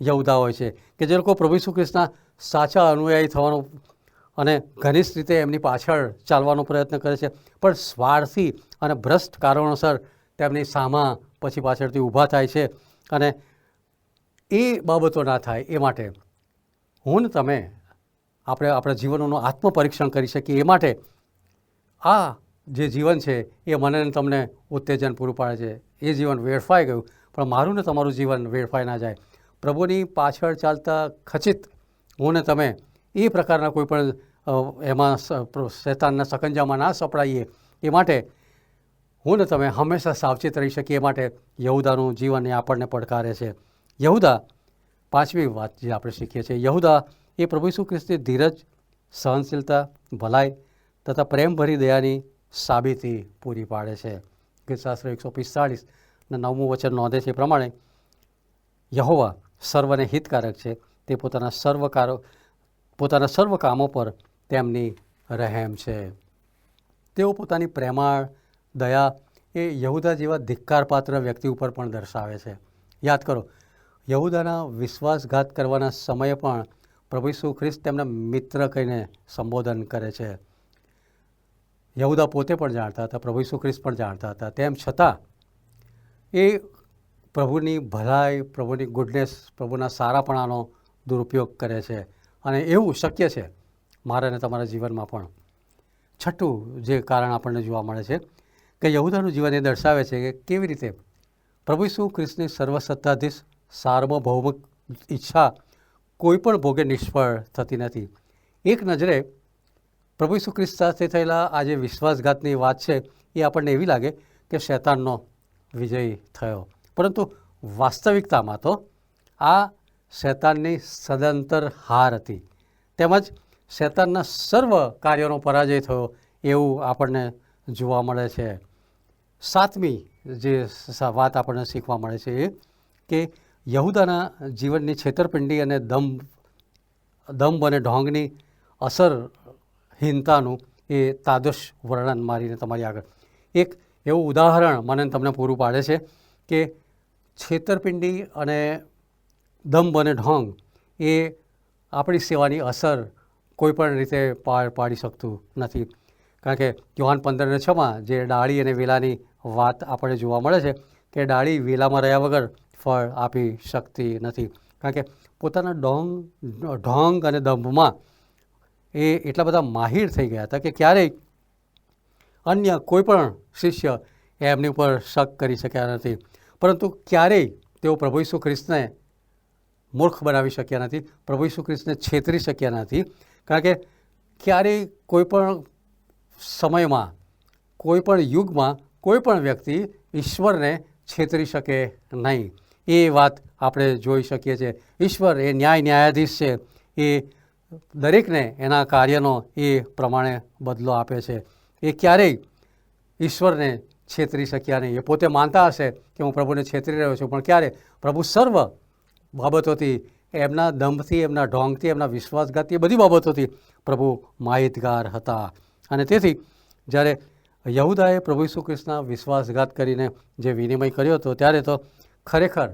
યહૂદા હોય છે કે જે લોકો પ્રભુ ઈસુ ખ્રિસ્તના સાચા અનુયાયી થવાનો અને ઘનિષ્ઠ રીતે એમની પાછળ ચાલવાનો પ્રયત્ન કરે છે, પણ સ્વાર્થી અને ભ્રષ્ટ કારણોસર તેમની સામા પછી પાછળથી ઊભા થાય છે. અને એ બાબતો ના થાય એ માટે હું ને તમે આપણે આપણા જીવનનું આત્મપરીક્ષણ કરી શકીએ. એ માટે આ જે જીવન છે એ મને ને તમને ઉત્તેજન પૂરું પાડે છે. એ જીવન વેડફાઈ ગયું, પણ મારું ને તમારું જીવન વેડફાઈ ના જાય. પ્રભુની પાછળ ચાલતા ખચિત હું ને તમે એ પ્રકારના કોઈ પણ એમાં શૈતાનના સકંજામાં ના સપડાઈએ. એ માટે હું ને તમે હંમેશા સાવચેત રહી શકીએ. એ માટે યહૂદાનું જીવન એ આપણને પડકારે છે. યહૂદા, પાંચમી વાત જે આપણે શીખીએ છીએ, યહૂદા એ પ્રભુ ઈસુ ખ્રિસ્તની ધીરજ, સહનશીલતા, ભલાઈ તથા પ્રેમભરી દયાની સાબિતી પૂરી પાડે છે. ગીતશાસ્ત્ર 145 9મું વચન નોંધે છે એ પ્રમાણે યહોવા સર્વને હિતકારક છે. તે પોતાના સર્વ કામો પર તેમની રહેમ છે. તેઓ પોતાની પ્રેમાળ દયા એ યહૂદા જેવા ધિક્કારપાત્ર વ્યક્તિ ઉપર પણ દર્શાવે છે. યાદ કરો, યહૂદાના વિશ્વાસઘાત કરવાના સમયે પણ પ્રભુ ઈસુ ખ્રિસ્ત તેમના મિત્ર કહીને સંબોધન કરે છે. યહૂદા પોતે પણ જાણતા હતા, પ્રભુ ઈસુ ખ્રિસ્ત પણ જાણતા હતા. તેમ છતાં એ પ્રભુની ભલાઈ, પ્રભુની ગુડનેસ, પ્રભુના સારાપણાનો દુરુપયોગ કરે છે. અને એવું શક્ય છે મારા અને તમારા જીવનમાં પણ. છઠ્ઠું જે કારણ આપણને જોવા મળે છે કે યહૂદાનું જીવન એ દર્શાવે છે કે કેવી રીતે પ્રભુ ઈસુ ખ્રિસ્તની સર્વસત્તાધીશ સાર્વભૌમિક ઈચ્છા કોઈ પણ ભોગે નિષ્ફળ થતી નથી. એક નજરે પ્રભુ ઈસુ ખ્રિસ્ત સાથે થયેલા આ જે વિશ્વાસઘાતની વાત છે એ આપણને એવી લાગે કે શૈતાનનો વિજય થયો, પરંતુ વાસ્તવિકતામાં તો આ શૈતાનની સદંતર હાર હતી, તેમજ શૈતાનના સર્વ કાર્યોનો પરાજય થયો એવું આપણને જોવા મળે છે. સાતમી જે વાત આપણને શીખવા મળે છે એ કે યહૂદાના જીવનની છેતરપિંડી અને દંભ અને ઢોંગની અસરહીનતાનું એ તાદશ વર્ણન મારીને તમારી આગળ એક એવું ઉદાહરણ મને તમને પૂરું પાડે છે કે છેતરપિંડી અને દંભ અને ઢોંગ એ આપણી સેવાની અસર કોઈ પણ રીતે પાડી શકતું નથી. કારણ કે યોહાન 15:6 જે ડાળી અને વેલાની વાત આપણે જોવા મળે છે કે ડાળી વેલામાં રહ્યા વગર ફળ આપી શકતી નથી. કારણ કે પોતાના ઢોંગ અને દંભમાં એ એટલા બધા માહિર થઈ ગયા હતા કે ક્યારેય અન્ય કોઈ પણ શિષ્ય એમની ઉપર શક કરી શક્યા નથી, પરંતુ ક્યારેય તેઓ પ્રભુ ઈસુ ખ્રિસ્તને મૂર્ખ બનાવી શક્યા નથી, પ્રભુ ઈસુ ખ્રિસ્તને છેતરી શક્યા નથી. કારણ કે ક્યારેય કોઈ પણ સમયમાં, કોઈ પણ યુગમાં કોઈ પણ વ્યક્તિ ઈશ્વરને છેતરી શકે નહીં. એ વાત આપણે જોઈ શકીએ છીએ. ઈશ્વર એ ન્યાયાધીશ છે. એ દરેકને એના કાર્યનો એ પ્રમાણે બદલો આપે છે. એ ક્યારેય ઈશ્વરને છેતરી શક્યા નહીં. એ પોતે માનતા હશે કે હું પ્રભુને છેતરી રહ્યો છું, પણ ક્યારે પ્રભુ સર્વ બાબતોથી, એમના દંભથી, એમના ઢોંગથી, એમના વિશ્વાસઘાતથી, એ બધી બાબતોથી પ્રભુ માહિતગાર હતા. અને તેથી જ્યારે યહૂદાએ પ્રભુ ઈસુ ખ્રિસ્તના વિશ્વાસઘાત કરીને જે વિનિમય કર્યો હતો ત્યારે તો ખરેખર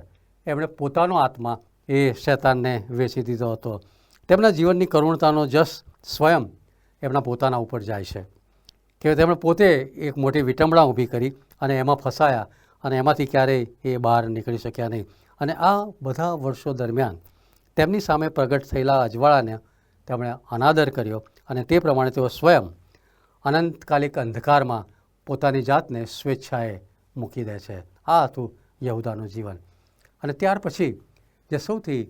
એમણે પોતાનો આત્મા એ શૈતાનને વેચી દીધો હતો. તેમના જીવનની કરુણતાનો જશ સ્વયં એમના પોતાના ઉપર જાય છે કે તેમણે પોતે એક મોટી વિટંબણા ઊભી કરી અને એમાં ફસાયા અને એમાંથી ક્યારેય એ બહાર નીકળી શક્યા નહીં. અને આ બધા વર્ષો દરમિયાન તેમની સામે પ્રગટ થયેલા અજવાળાને તેમણે અનાદર કર્યો અને તે પ્રમાણે તેઓ સ્વયં અનંતકાલિક અંધકારમાં પોતાની જાતને સ્વેચ્છાએ મૂકી દે છે. આ હતું યહૂદાનું જીવન. અને ત્યાર પછી જે સૌથી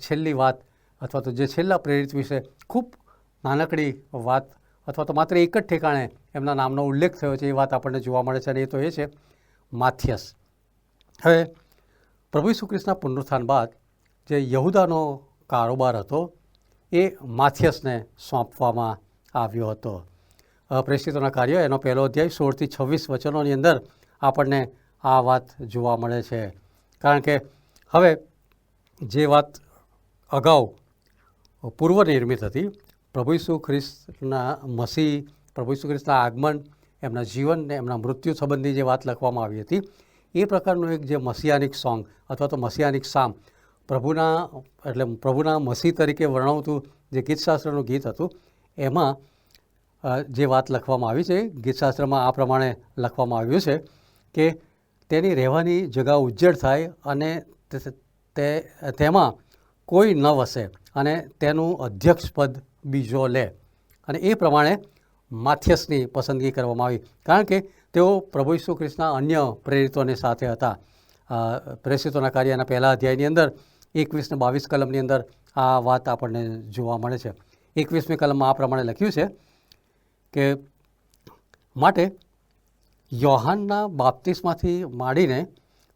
છેલ્લી વાત અથવા તો જે છેલ્લા પ્રેરિત વિશે ખૂબ નાનકડી વાત અથવા તો માત્ર એક જ ઠેકાણે એમના નામનો ઉલ્લેખ થયો છે એ વાત આપણને જોવા મળે છે, અને એ તો એ છે માથિયસ. હવે પ્રભુ ઈસુ ખ્રિસ્તના પુનરુત્થાન બાદ જે યહૂદાનો કારોબાર હતો એ માથિયસને સોંપવામાં આવ્યો હતો. પ્રેષિતોના કાર્ય એનો પહેલો અધ્યાય 16 થી 26 વચનોની અંદર આપણને આ વાત જોવા મળે છે. કારણ કે હવે જે વાત અગાઉ પૂર્વનિર્મિત હતી, પ્રભુ ઈસુ ખ્રિસ્તના મસીહ, પ્રભુ ઈસુ ખ્રિસ્તના આગમન, એમના જીવન ને એમના મૃત્યુ સંબંધી જે વાત લખવામાં આવી હતી, એ પ્રકારનું એક જે મસીહાનિક સોંગ અથવા તો મસીહાનિક સામ, પ્રભુના મસીહ તરીકે વર્ણવતું જે ગીતશાસ્ત્રનું ગીત હતું, એમાં જે વાત લખવામાં આવી છે, ગીતશાસ્ત્રમાં આ પ્રમાણે લખવામાં આવ્યું છે કે તેની રહેવાની જગા ઉજ્જડ થાય અને તેમાં કોઈ ન વસે અને તેનું અધ્યક્ષ પદ બીજો લે. અને એ પ્રમાણે માથિયસની પસંદગી કરવામાં આવી, કારણ કે તેઓ પ્રભુ ઈસુ ખ્રિસ્તના અન્ય પ્રેરિતોની સાથે હતા. પ્રેરિતોના કાર્યના પહેલા અધ્યાયની અંદર 21 ને 22 કલમની અંદર આ વાત આપણને જોવા મળે છે. 21મી કલમમાં આ પ્રમાણે લખ્યું છે કે માટે યોહાનના બાપ્તિસ્માથી માંડીને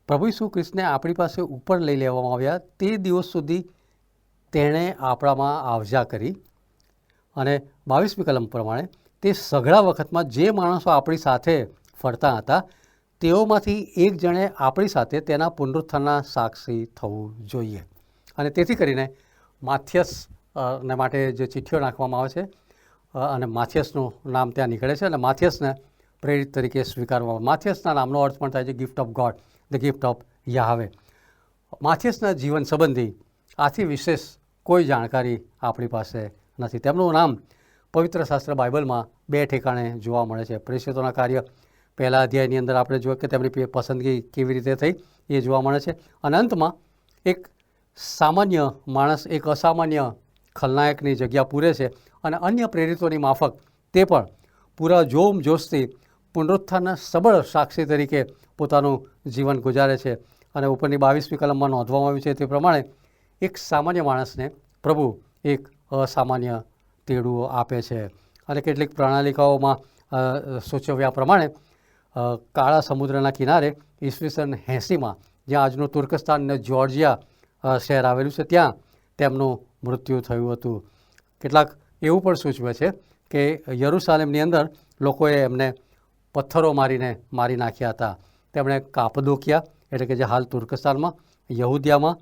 પ્રભુ ઈસુ ખ્રિસ્તને આપણી પાસે ઉપર લઈ લેવામાં આવ્યા તે દિવસ સુધી તેણે આપણામાં આવજા કરી. અને 22મી કલમ પ્રમાણે તે સઘળા વખતમાં જે માણસો આપણી સાથે ફરતા હતા તેઓમાંથી એક જણે આપણી સાથે તેના પુનરુત્થાનના સાક્ષી થવું જોઈએ. અને તેથી કરીને માથિયસને માટે જે ચિઠ્ઠીઓ નાખવામાં આવે છે અને માથિયસનું નામ ત્યાં નીકળે છે અને માથિયસને પ્રેરિત તરીકે સ્વીકારવામાં. માથિયસના નામનો અર્થ પણ થાય છે gift of God, the gift of Yahweh. માથિયસના જીવન સંબંધી આથી વિશેષ કોઈ જાણકારી આપણી પાસે નથી. તેમનું નામ પવિત્ર શાસ્ત્ર બાઇબલમાં 2 ઠેકાણે જોવા મળે છે. પ્રેરિતોના કાર્ય પહેલા અધ્યાયની અંદર આપણે જોઈએ કે તેમની પસંદગી કેવી રીતે થઈ એ જોવા મળે છે. અને અંતમાં એક સામાન્ય માણસ એક અસામાન્ય ખલનાયકની જગ્યા પૂરે છે અને અન્ય પ્રેરિતોની માફક તે પણ પૂરા જોશથી પુનરુત્થાનના સબળ સાક્ષી તરીકે પોતાનું જીવન ગુજારે છે. અને ઉપરની 22મી કલમમાં નોંધવામાં આવ્યું છે તે પ્રમાણે એક સામાન્ય માણસને પ્રભુ એક અસામાન્ય તેડું આપે છે. અને કેટલીક પ્રણાલિકાઓમાં સૂચવ્યા પ્રમાણે કાળા સમુદ્રના કિનારે ઈસવીસન 80માં જ્યાં આજનું તુર્કસ્તાન અને જ્યોર્જિયા શહેર આવેલું છે ત્યાં તેમનું મૃત્યુ થયું હતું. કેટલાક એવું પણ સૂચવે છે કે યરુશાલેમની અંદર લોકોએ એમને પથ્થરો મારીને મારી નાખ્યા હતા. તેમણે કાપદોકિયા એટલે કે જે હાલ તુર્કસ્તાનમાં, યહૂદિયામાં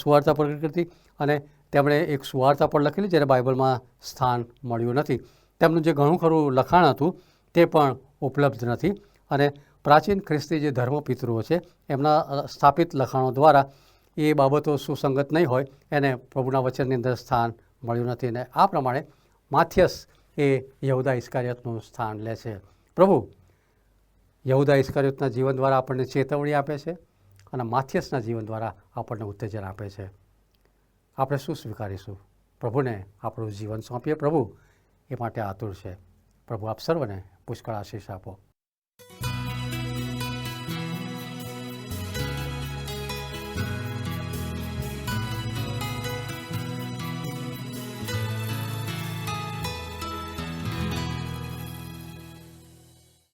સુવાર્તા પ્રગટ કરી અને તેમણે એક સુવાર્તા પણ લખેલી જેને બાઇબલમાં સ્થાન મળ્યું નથી. તેમનું જે ઘણું ખરું લખાણ હતું તે પણ ઉપલબ્ધ નથી. અને પ્રાચીન ખ્રિસ્તી જે ધર્મપિતૃઓ છે એમના સ્થાપિત લખાણો દ્વારા એ બાબતો સુસંગત નહીં હોય એને પ્રભુના વચનની અંદર સ્થાન મળ્યું નથી. અને આ પ્રમાણે માથિયસ એ યહૂદા ઇસ્કારિયોતનું સ્થાન લે છે. પ્રભુ યહૂદા ઇસ્કારિયોતના જીવન દ્વારા આપણને ચેતવણી આપે છે અને માથિયસના જીવન દ્વારા આપણને ઉત્તેજન આપે છે. આપણે શું સ્વીકારીશું? પ્રભુને આપણું જીવન સોંપીએ. પ્રભુ એ માટે આતુર છે. પ્રભુ આપ સર્વને પુષ્કળ આશીષ આપો.